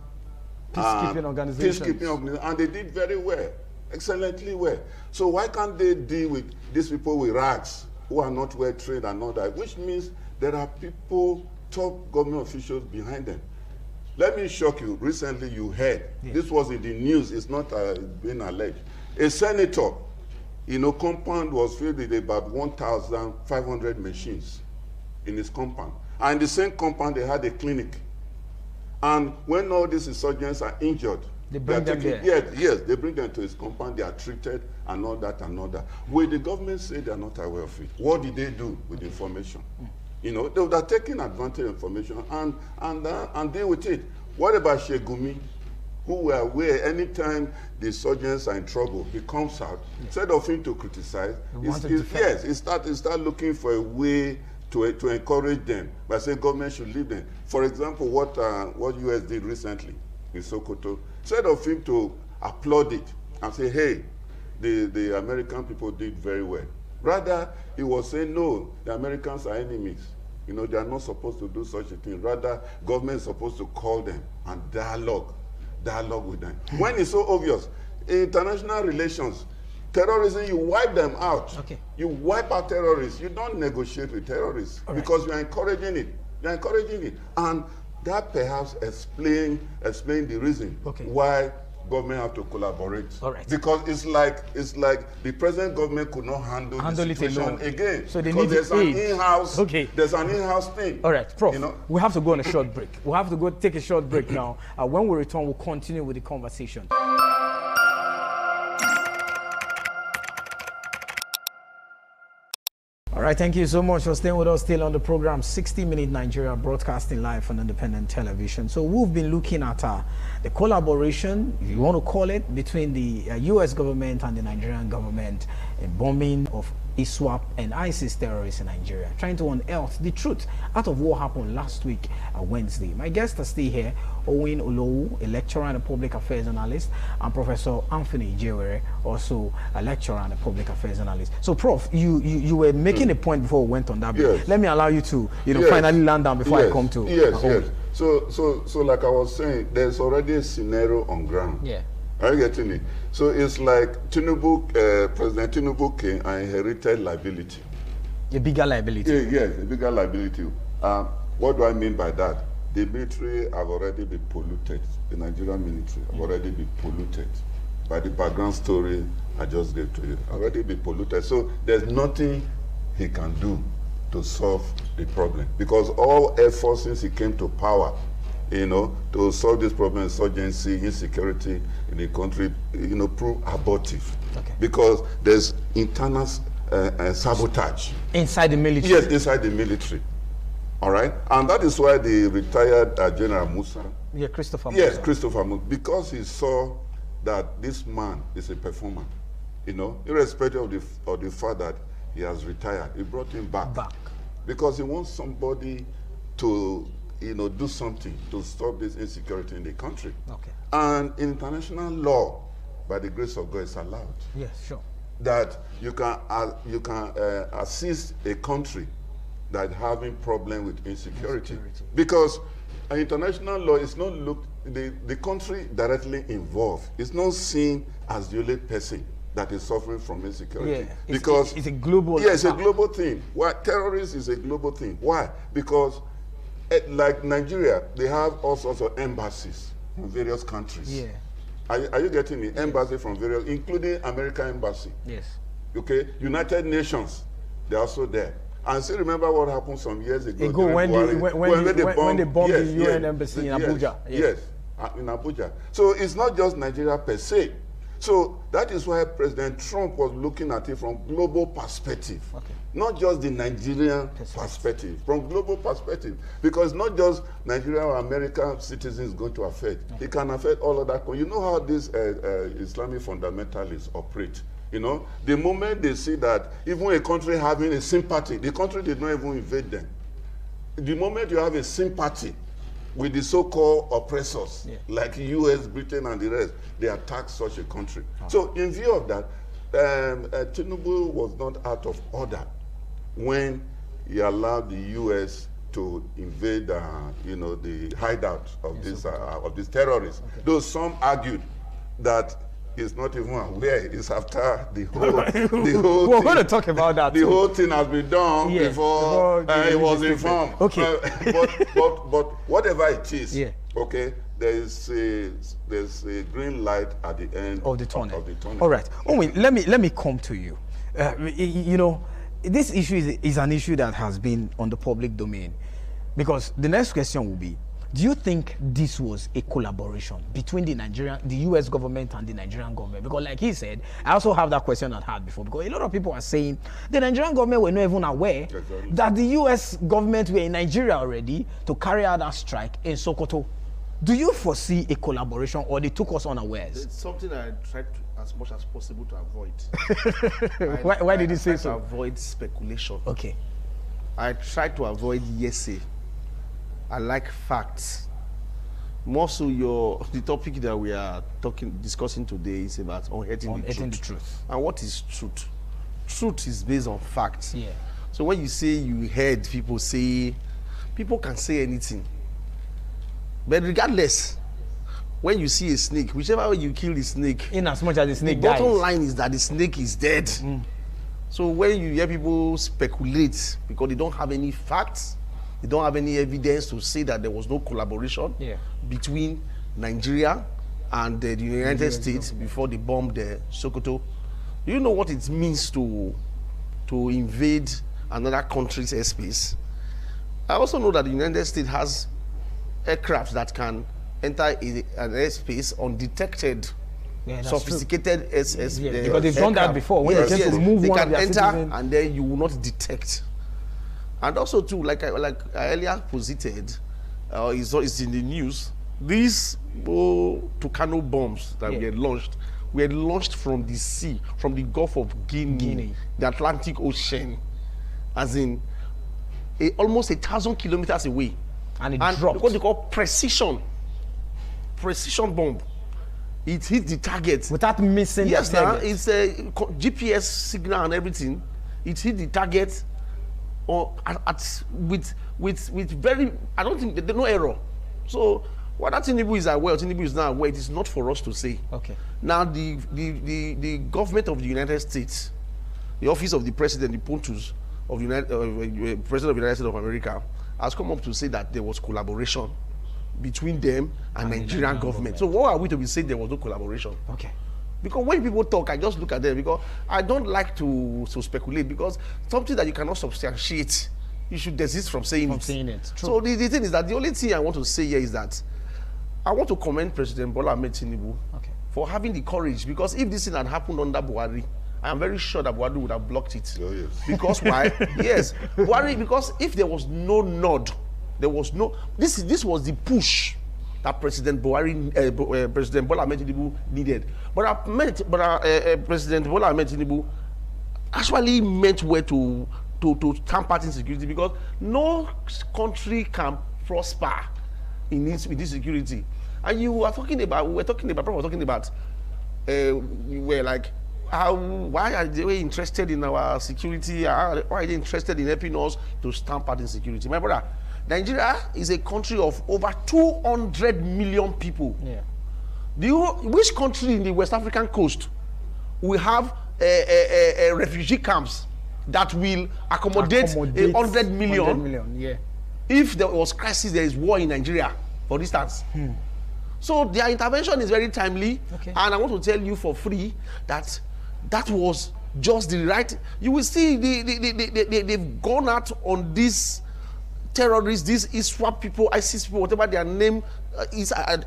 peacekeeping organizations. And they did very well, excellently well. So why can't they deal with these people with rags who are not well trained and all that? Which means there are people, top government officials behind them. Let me shock you. Recently you heard, this was in the news, it's not being alleged. A senator, you know, compound was filled with about 1,500 machines in his compound. And in the same compound they had a clinic. And when all these insurgents are injured, they bring them there. Yes, they bring them to his compound, they are treated and all that and all that. Will the government say they are not aware of it? What did they do with the information? You know, they are taking advantage of information and deal with it. What about Shegumi, who were aware anytime the insurgents are in trouble, he comes out, instead of him to criticize, he start looking for a way to encourage them by saying government should leave them. For example, what US did recently in Sokoto, instead of him to applaud it and say, hey, the American people did very well. Rather, he was saying, no, the Americans are enemies. You know, they are not supposed to do such a thing. Rather, government is supposed to call them and dialogue with them. When it's so obvious, in international relations, terrorism, you wipe them out. Okay. You wipe out terrorists. You don't negotiate with terrorists because you are encouraging it. You're encouraging it. And that perhaps explain the reason why government have to collaborate. Because it's like the present government could not handle the situation alone again. So they need there's an in-house thing. All right, Prof, you know? We have to go on a short break. We'll have to go take a short break now. When we return, we'll continue with the conversation. All right, thank you so much for staying with us still on the program 60 Minute Nigeria, broadcasting live on independent television. So we've been looking at the collaboration, if you want to call it, between the US government and the Nigerian government in bombing of ISWAP and ISIS terrorists in Nigeria, trying to unearth the truth out of what happened last week, Wednesday. My guests are still here Owen Olowu, a lecturer and a public affairs analyst, and Professor Anthony Jewere, also a lecturer and a public affairs analyst. So, Prof, you were making a point before we went on that. Yes. Let me allow you to finally land down before I come to yes. So like I was saying, there's already a scenario on ground. Yeah. Are you getting it? So it's like Tinubu, President Tinubu came and inherited liability. A bigger liability. Yes, a bigger liability. What do I mean by that? The military have already been polluted. The Nigerian military have already been polluted by the background story I just gave to you. Already been polluted. So there's nothing he can do to solve the problem, because all efforts since he came to power, to solve this problem, insurgency, insecurity in the country, prove abortive. Okay. Because there's internal sabotage. Inside the military? Yes, inside the military. All right? And that is why the retired General Musa. Yeah, Christopher Musa. Yes, Musa. Christopher Musa. Because he saw that this man is a performer, irrespective of the fact that he has retired, he brought him back. Because he wants somebody to do something to stop this insecurity in the country. Okay. And international law, by the grace of God, is allowed. Yes, sure. That you can assist a country that having problem with insecurity. Because international law is not looked, the country directly involved is not seen as the only person that is suffering from insecurity. Yeah, because it's a global. Yeah, it's a global thing. Why? Terrorism is a global thing. Why? Because like Nigeria, they have all sorts of embassies in various countries. Yeah. Are you getting me? Embassy from various, including American embassy. Yes. Okay. United Nations, they're also there. And still remember what happened some years ago. When they bombed the UN embassy in Abuja. Yes, in Abuja. So it's not just Nigeria per se. So that is why President Trump was looking at it from global perspective. Okay. Not just the Nigerian perspective, from global perspective. Because not just Nigerian or American citizens going to affect. Okay. It can affect all of that. You know how these Islamic fundamentalists operate. The moment they see that even a country having a sympathy, the country did not even invade them. The moment you have a sympathy with the so-called oppressors, like US, Britain, and the rest, they attack such a country. So in view of that, Tinubu was not out of order when he allowed the US to invade, the hideout of these terrorists. Okay. Though some argued that he's not even aware. It's after the whole We're going to talk about that. The whole thing has been done before he was informed. Okay. But whatever it is, okay, there's a green light at the end of the tunnel. All right. Owen, let me come to you. This issue is an issue that has been on the public domain, because the next question will be, do you think this was a collaboration between the US government and the Nigerian government? Because like he said, I also have that question I had before, because a lot of people are saying the Nigerian government were not even aware that the US government were in Nigeria already to carry out that strike in Sokoto. Do you foresee a collaboration, or they took us unawares? It's something I tried as much as possible to avoid. Why did you say so? To avoid speculation. Okay. I tried to avoid hearsay. I like facts. More so, the topic that we are discussing today is about unearthing the truth. And what is truth? Truth is based on facts. Yeah. So when you say you heard people say, people can say anything. But regardless, when you see a snake, whichever way you kill the snake, in as much as the snake dies, the bottom line is that the snake is dead. So when you hear people speculate because they don't have any facts, they don't have any evidence to say that there was no collaboration between Nigeria and the United States before they bombed Sokoto. Do you know what it means to invade another country's airspace? I also know that the United States has aircraft that can enter an airspace undetected. Sophisticated because they've done that before. When they can move, they can enter and then you will not detect. And also too, like I earlier posited, it's in the news, these Tucano bombs that were launched from the sea, from the Gulf of Guinea, the Atlantic Ocean, as in almost 1,000 kilometers away. And it dropped. What they call precision. precision bomb. It hit the target without missing. Yes, the target. it's a GPS signal and everything. It hit the target, or with very. I don't think there's no error. So what that Tinubu is aware, Tinubu is not aware. It is not for us to say. Okay. Now the government of the United States, the office of the president, the POTUS of the President of the United States of America, has come up to say that there was collaboration between them and Nigerian government. So what are we to be saying there was no collaboration? Okay. Because when people talk, I just look at them because I don't like to speculate, because something that you cannot substantiate, you should desist from saying it. True. So the thing is that the only thing I want to say here is that I want to commend President Bola Ahmed Tinubu for having the courage, because if this thing had happened under Buhari, I am very sure that Buhari would have blocked it. Oh, yes. Because why? Yes, Buhari, because if there was no nod, there was no, this was the push that President Buhari, President Bola Ahmed Tinubu needed. But President Bola Ahmed Tinubu actually meant where to tamper insecurity, because no country can prosper in this with this security. And you are talking about, we were talking about, we were like, why are they interested in our security? Why are they interested in helping us to stamp out insecurity? My brother, Nigeria is a country of over 200 million people. Yeah. Which country in the West African coast will have refugee camps that will accommodate 100 million? 100 million, yeah. If there was crisis, there is war in Nigeria, for instance. So their intervention is very timely, and I want to tell you for free that that was just the right. You will see they've gone out on these terrorists, these ISWAP people, ISIS people, whatever their name is. I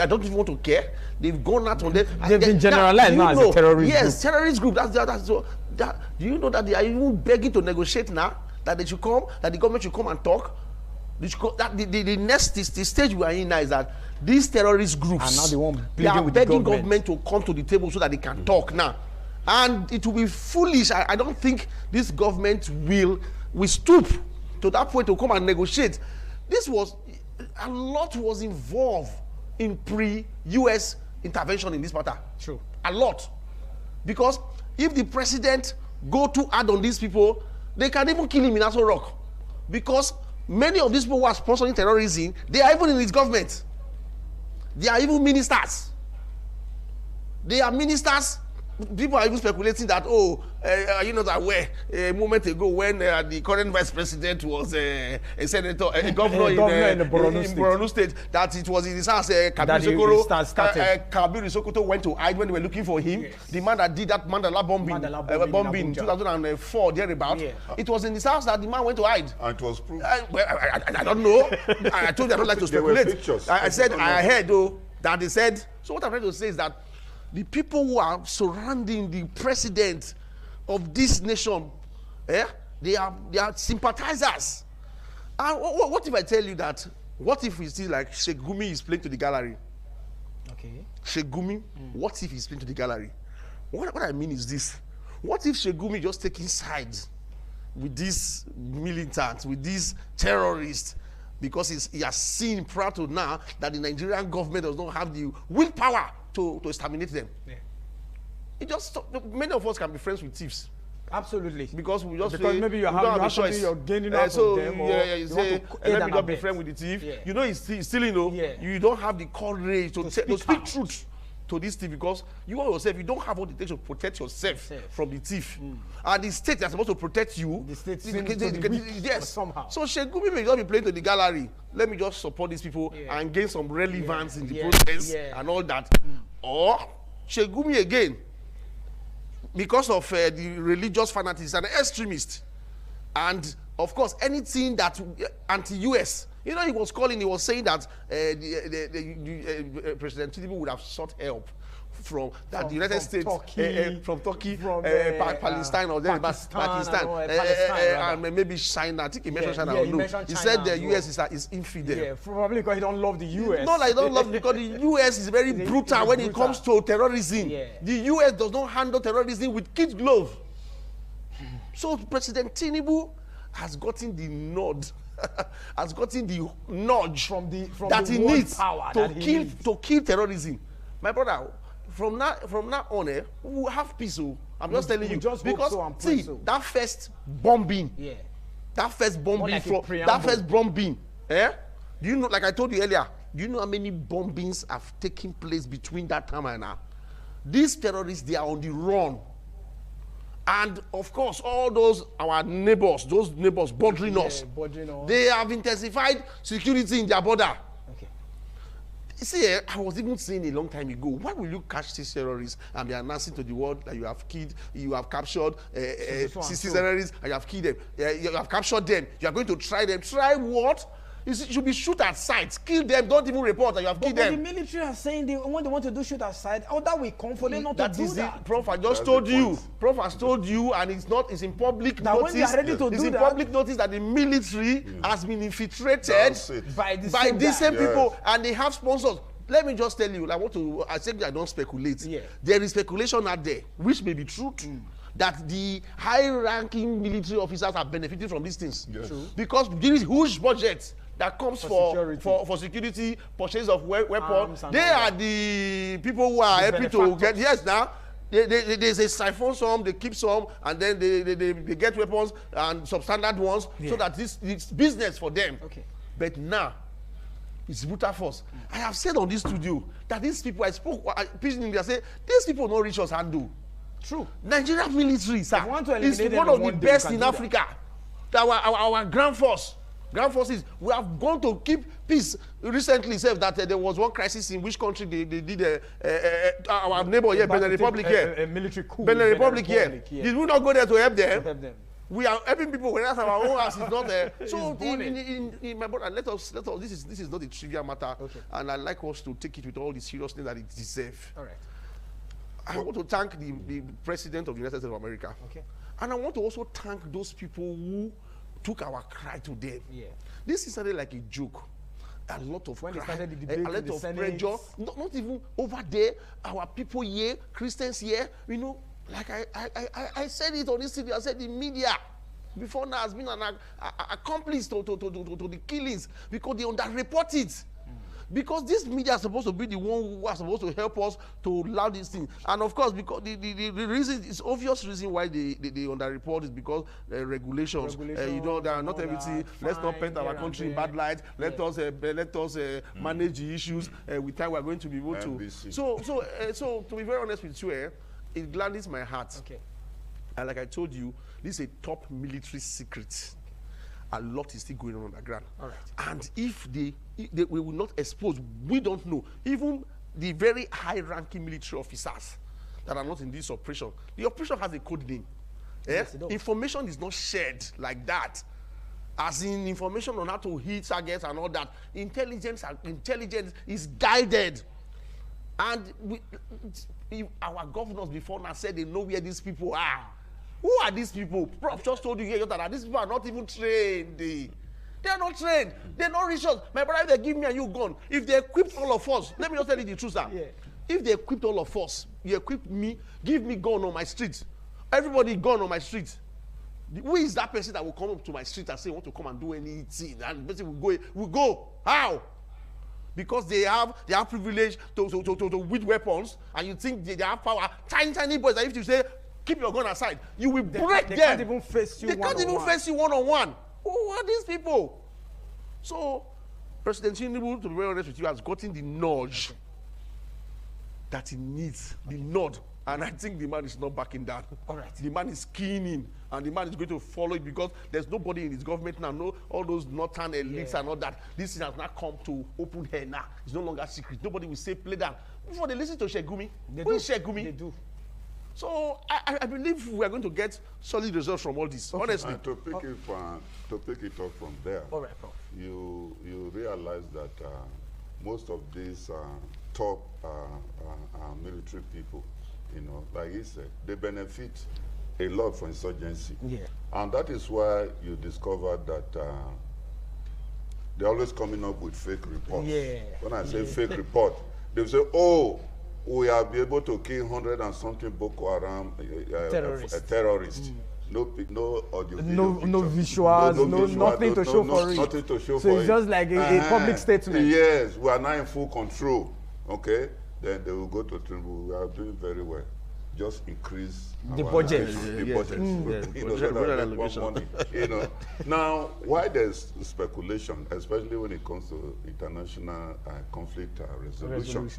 don't even want to care. They've gone out on them. They've been generalized now as a terrorist group. Yes, terrorist group. Do you know that they are even begging to negotiate now? That they should come, that the government should come and talk. The next the stage we are in now is that these terrorist groups they are begging government to come to the table so that they can talk now. And it will be foolish. I don't think this government will stoop to that point to come and negotiate. A lot was involved in pre-US intervention in this matter. True. A lot. Because if the president go too hard on these people, they can even kill him in Aso Rock. Because many of these people who are sponsoring terrorism, they are even in his government. They are even ministers. They are ministers. People are even speculating that, are you not aware a moment ago when the current vice president was a senator, a governor in Borno State, that it was in his house, Kabir Sokoto went to hide when they were looking for him. Yes. The man that did that Mandela bombing in 2004, thereabout. Yeah. It was in his house that the man went to hide. And it was proved. I don't know. I told you I don't like to speculate. I said, I heard though, that they said, so what I'm trying to say is that the people who are surrounding the president of this nation, they are sympathizers. And what if I tell you that? What if we see like Sheikh Gumi is playing to the gallery? Okay. Sheikh Gumi, what if he's playing to the gallery? What I mean is this: what if Sheikh Gumi just taking sides with these militants, with these terrorists, because he has seen prior to now that the Nigerian government does not have the willpower to exterminate them. Yeah. It just many of us can be friends with thieves. Absolutely. Because we just maybe you have a choice. You're gaining out of them, or you say, let me not be friend with the thief. Yeah. You know he's stealing, you don't have the courage to speak truth to this thief, because you yourself, you don't have what it takes to protect yourself from the thief. And the state is supposed to protect you. The state yes. somehow. So Sheikh Gumi may just be playing to the gallery. Let me just support these people and gain some relevance in the process and all that. Or Sheikh Gumi again, because of the religious fanatics and the extremists, and of course anything that anti-US. You know, he was saying that President Tinubu would have sought help from the United States, from Turkey, from Palestine, or Pakistan, and maybe China. I think he mentioned China. He said the US is infidel. Yeah, probably because he don't love the US. Not like don't love, because the US is very brutal when it comes to terrorism. Yeah. The US does not handle terrorism with kid glove. So President Tinubu has gotten the nod has gotten the nudge from that the he world needs power to that he kill needs. to kill terrorism. My brother, from now on, we will have peace. I'm just telling you, just hope because so and pray see so. that first bombing, that first bombing like a from preamble. that first bombing, do you know? Like I told you earlier, do you know how many bombings have taken place between that time and now? These terrorists, they are on the run. And of course, all those our neighbors, bordering us, they have intensified security in their border. Okay. You see, I was even saying a long time ago, why will you catch these terrorists and be announcing to the world that you have killed, you have captured 60 terrorists, and you have killed them, you have captured them, you are going to try them. Try what? You should be shoot at sight, kill them, don't even report that you have killed them. The military are saying when they want to do shoot at sight, that will come for them not to do that. Prof, I just told you. Prof has told you, and it's in public now notice. When they are ready to it's do in that, public notice that the military has been infiltrated by these same Yes. people, and they have sponsors. Let me just tell you, I said I don't speculate. Yeah. There is speculation out there, which may be true too, that the high-ranking military officers are benefiting from these things. Yes. True. Because there is huge budget that comes for security, purchase of weapons. They are the people who are happy to get. Yes, now they siphon some, they keep some, and then they get weapons and substandard ones, so that it's business for them. Okay. But now it's brutal force. I have said on this studio that these people, I preached in India, say these people don't reach us handle. True. Nigerian military, sir, want to is eliminate one them of the one day, best we in can do Africa. Our ground forces, we have gone to keep peace. Recently said that there was one crisis in which country they did our neighbor here, Benin Republic here. A military coup. Benin Republic here. Did we not go there to help them? To help them. We are helping people when our own house is not there. So in my brother, let us this is not a trivial matter, and I like us to take it with all the seriousness that it deserves. All right. I want to thank the president of the United States of America. Okay. And I want to also thank those people who took our cry to them. Yeah. This is started like a joke. A lot of when cry, they started the debate, a lot of pressure. Not even over there. Our people here, Christians here, like I said it on this TV, I said the media before now has been an accomplice to the killings because they underreport it. Because this media is supposed to be the one who are supposed to help us to allow this thing. And of course, because the reason is obvious reason why they underreport is because regulations. There are not everything. Let's not paint our country in bad light. Let us manage the issues with time we are going to be able to. So to be very honest with you, it gladdens my heart. Okay. And like I told you, this is a top military secret. A lot is still going on the ground. All right. And if we will not expose, we don't know. Even the very high-ranking military officers that are not in this operation, the operation has a code name. Yes, information is not shared like that. As in information on how to hit targets and all that. Intelligence is guided. And our governors before now said they know where these people are. Who are these people? Prof just told you here that these people are not even trained. They are not trained. They're not rich. My brother, if they give me a new gun, if they equip all of us, let me just tell you the truth, sir. Yeah. If they equipped all of us, you equip me, give me gun on my street. Everybody gun on my street. Who is that person that will come up to my street and say, want to come and do anything? And basically we go. How? Because they have privilege to wield weapons, and you think they have power. Tiny boys that if you say, keep your gun aside, you will break them. They can't even face you one-on-one. Who are these people? So, President Tinubu, to be very honest with you, has gotten the nudge that he needs, the nod. And I think the man is not backing down. All right. The man is keen in, and the man is going to follow it because there's nobody in his government now, all those northern elites and all that. This thing has not come to open air now. It's no longer secret. Nobody will say play down. Before they listen to Shegumi, who is Shegumi? They do. So I believe we are going to get solid results from all this. Honestly. And to pick it up from there, all right, Prof. You realize that most of these top military people, like he said, they benefit a lot from insurgency. Yeah. And that is why you discovered that they're always coming up with fake reports. Yeah. When I say fake report, they say, oh, we have been able to kill 100 and something Boko Haram terrorists. no audio, no visuals, nothing to show for it. Nothing to show so for it's just like a public statement. Yes, we are now in full control. Okay, then they will go to Tinubu. We are doing very well. Just increase the budget. The budget. You know. Now, why there's speculation, especially when it comes to international conflict resolution,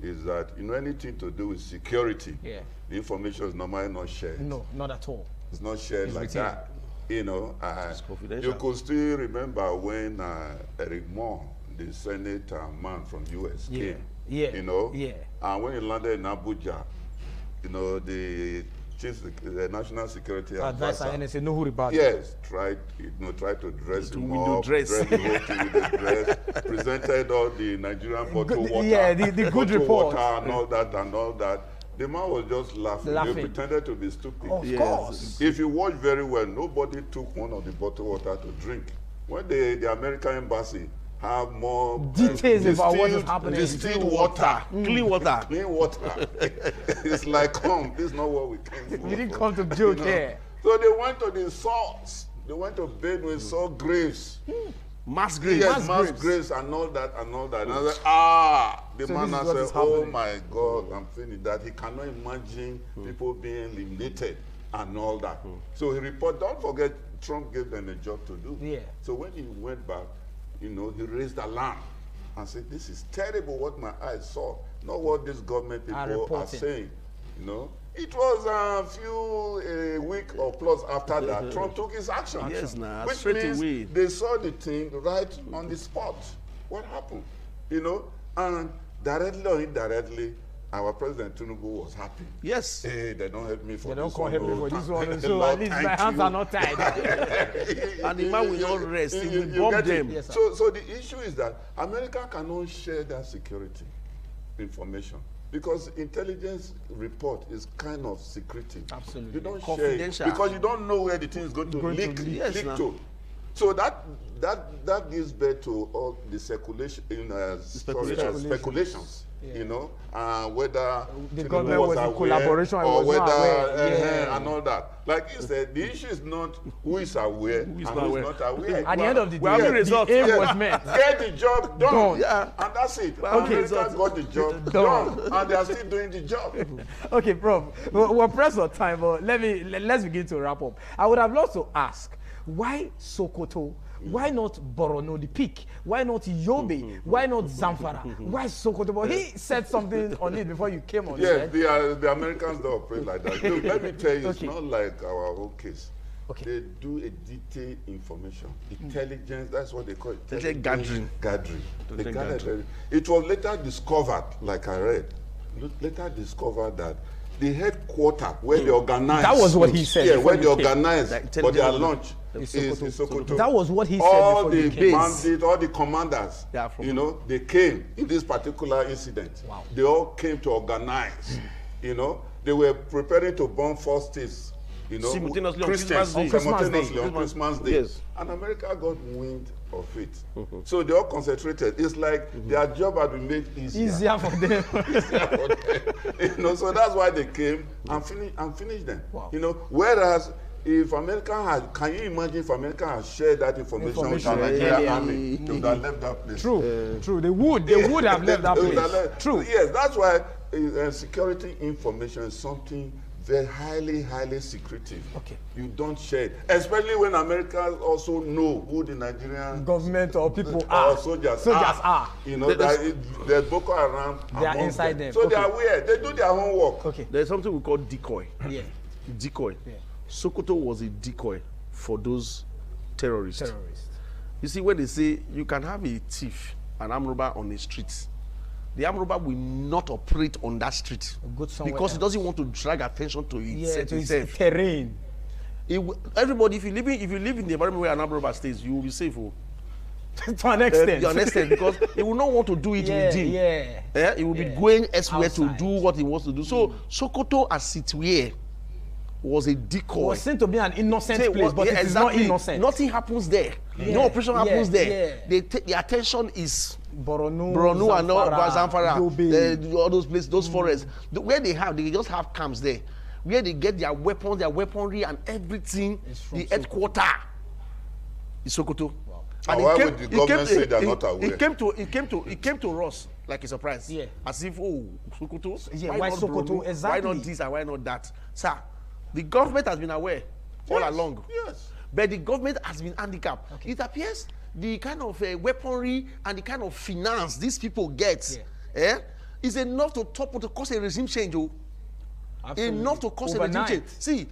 is that anything to do with security, the information is normally not shared. No, not at all. It's not shared like that. It's confidential. You could still remember when Eric Moore, the Senate man from US, came. And when he landed in Abuja, the chief, the national security advisor, NSA, Nuhu Ribadu. Yes, tried to dress him up, dress the whole thing with the dress, presented all the Nigerian bottled water, the good report, and all that. The man was just laughing. They pretended to be stupid. Of course. If you watch very well, nobody took one of the bottled water to drink. When the American embassy have more details about what is happening. Distilled water, clean water. It's like, this is not what we came for. We didn't come to joke here. So they went to the salts. They went to bed with salt graves. Mass graves. Yes, mass graves and all that. And I said, the man said, oh my God, I'm feeling that he cannot imagine people being eliminated and all that. So he reported, don't forget, Trump gave them a job to do. Yeah. So when he went back, he raised alarm and said, this is terrible what my eyes saw, not what these government people are saying. It was a week or plus after that, Trump took his action. Yes, which means away. They saw the thing right on the spot. What happened? And directly or indirectly, our President Tinubu was happy. Yes. Hey, they don't help me for this one. They don't help me for this one. So at least my hands are not tied. And the man will not rest. He will bomb them. Yes, so the issue is that America cannot share that security information. Because intelligence report is kind of secretive. Absolutely. You don't share it because you don't know where the thing is going to leak to. So that gives birth to all the speculations. Whether the government was in collaboration or whether and all that. Like you said, the issue is not who is aware and who is not aware. At the end of the day, the aim was met. Get the job done. And that's it. America got the job done, and they are still doing the job. Okay, Prof, we're pressed for time, but let's begin to wrap up. I would have loved to ask, why Sokoto? Why not Borno, the peak? Why not Yobe? Why not Zamfara? Why Sokoto? But he said something on it before you came on. Yes, the Americans don't operate like that. Look, let me tell you, it's not like our own case. They do a detailed information, intelligence. That's what they call it. Gathering. They gathered. It was later discovered, like I read, that the headquarters where they organized. That was what he said. Yeah, where they organized for their launch is Sokoto. That was what he said. All the bandits, all the commanders, they came in this particular incident. Wow. They all came to organize. They were preparing to bomb first states. Simultaneously on Christmas Day. Yes. And America got wind of it. So they all concentrated. It's like their job had been made easier for them. So that's why they came and finished them. Wow. Whereas if America can you imagine if America had shared that information with the Nigerian army, they would have left that place. True. They would have left that place. True. Yes, that's why security information is something very highly secretive. Okay. You don't share it. Especially when Americans also know who the Nigerian government or people are. Or soldiers are. There's Boko Haram. They are inside them. So they are aware. They do their homework. Okay. There's something we call decoy. Yeah. Decoy. Yeah. Sokoto was a decoy for those terrorists. You see, when they say you can have a thief, an armed robber on the streets, the armed robber will not operate on that street because he doesn't want to drag attention to his terrain. Everybody, if you live in the environment where an armed robber stays, you will be safe. To an extent. Because he will not want to do it within. He will be going elsewhere to do what he wants to do. So Sokoto as it were was a decoy. It was seen to be an innocent place, but it is not innocent. Nothing happens there. No operation happens there. The attention is Borno and Zamfara, all those places, those forests. Where they just have camps there. where they get their weapons, their weaponry, and everything. The headquarter is Sokoto. Wow. And why would the government say they're not aware? It came to us like a surprise. Yeah. As if, Sokoto. Yeah, why Sokoto? Borno? Exactly. Why not this and why not that? Sir, the government has been aware all along. Yes. But the government has been handicapped. Okay. It appears the kind of weaponry and the kind of finance these people get is enough to cause a regime change. Enough to cause overnight. A regime change. See,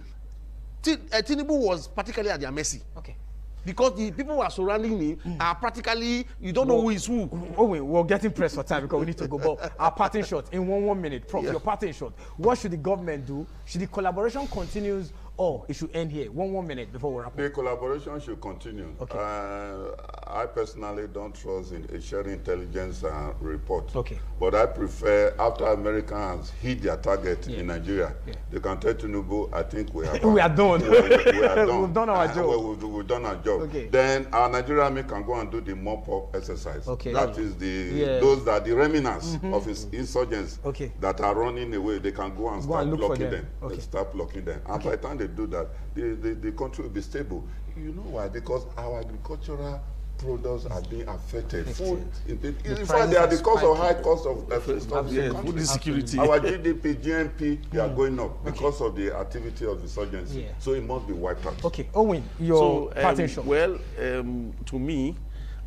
Tinubu was particularly at their mercy. Okay. Because the people who are surrounding him are practically, you don't know who is who. We're getting pressed for time because we need to go. But our parting shot in one minute. Prof, your parting shot. What should the government do? Should the collaboration continues or it should end here? One minute before we wrap up. The collaboration should continue. Okay. I personally don't trust in sharing intelligence reports. Okay. But I prefer, after America has hit their target in Nigeria, they can tell Tinubu, I think we have we are done. We are done. We've done our job. We've done our job. Okay. Then our Nigerian army can go and do the mop-up exercise. Okay. That is those are the remnants of his insurgents that are running away. They can go and start blocking them. Okay. Start blocking them. And by the time they do that, the country will be stable. You know why? Because our agricultural products are being affected. Food, in fact, they are the cause of high cost of stuff. Food insecurity. Our GDP, GNP, they are going up because of the activity of insurgency. Yeah. So it must be wiped out. Okay, Owen, your parting shot. Well, to me,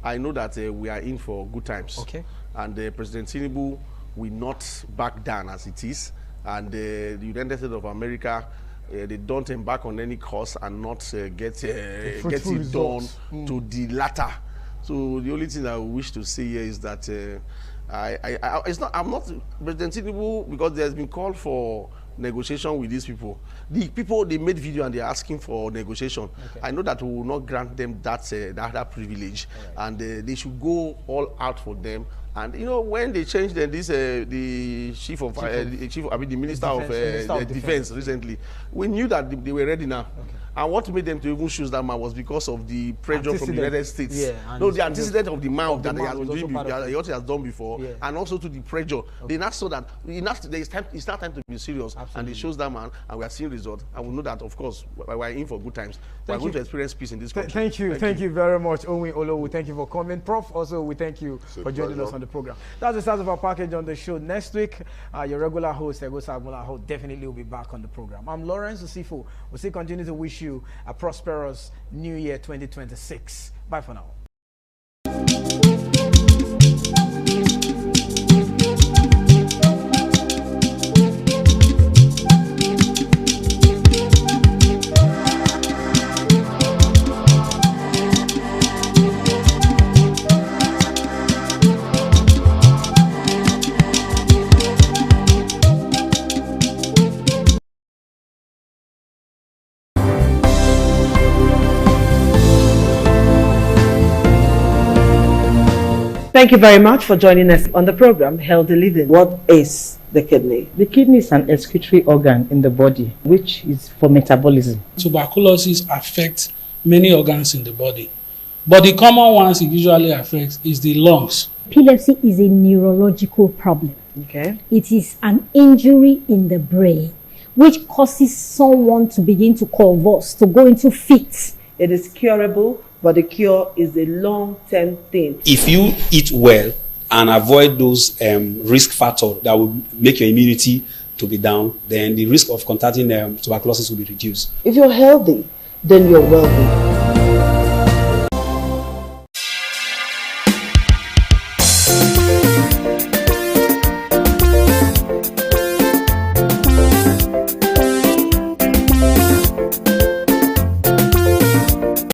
I know that we are in for good times. Okay. And President Tinubu will not back down as it is. And the United States of America, they don't embark on any course and not get it done to the latter. So the only thing I wish to say here is that I'm not President Tinubu, because there's been call for negotiation with these people. The people, they made video and they're asking for negotiation. Okay. I know that we will not grant them that privilege, and they should go all out for them. And you know, when they changed the Minister of Defense recently, we knew that they were ready now. Okay. And what made them to even choose that man was because of the pressure from the United States. Yeah, no, the antecedent of the man that he has done before, and also to the pressure. Okay. They now saw that it's not time to be serious. Absolutely. And they chose that man, and we are seeing results. And we know that, of course, we are in for good times. We are going to experience peace in this country. Thank you very much, Owen Olowu. Thank you for coming. Prof, also, we thank you for joining us on the program. That's the start of our package on the show. Next week, your regular host, Egosa Agbola, definitely will be back on the program. I'm Lawrence Osifo. We'll still continue to wish you a prosperous New Year 2026. Bye for now. Thank you very much for joining us on the program, Healthy Living. What is the kidney? The kidney is an excretory organ in the body, which is for metabolism. Tuberculosis affects many organs in the body, but the common ones it usually affects is the lungs. Epilepsy is a neurological problem. Okay. It is an injury in the brain, which causes someone to begin to convulse, to go into fits. It is curable, but the cure is a long-term thing. If you eat well and avoid those risk factors that will make your immunity to be down, then the risk of contracting tuberculosis will be reduced. If you're healthy, then you're wealthy.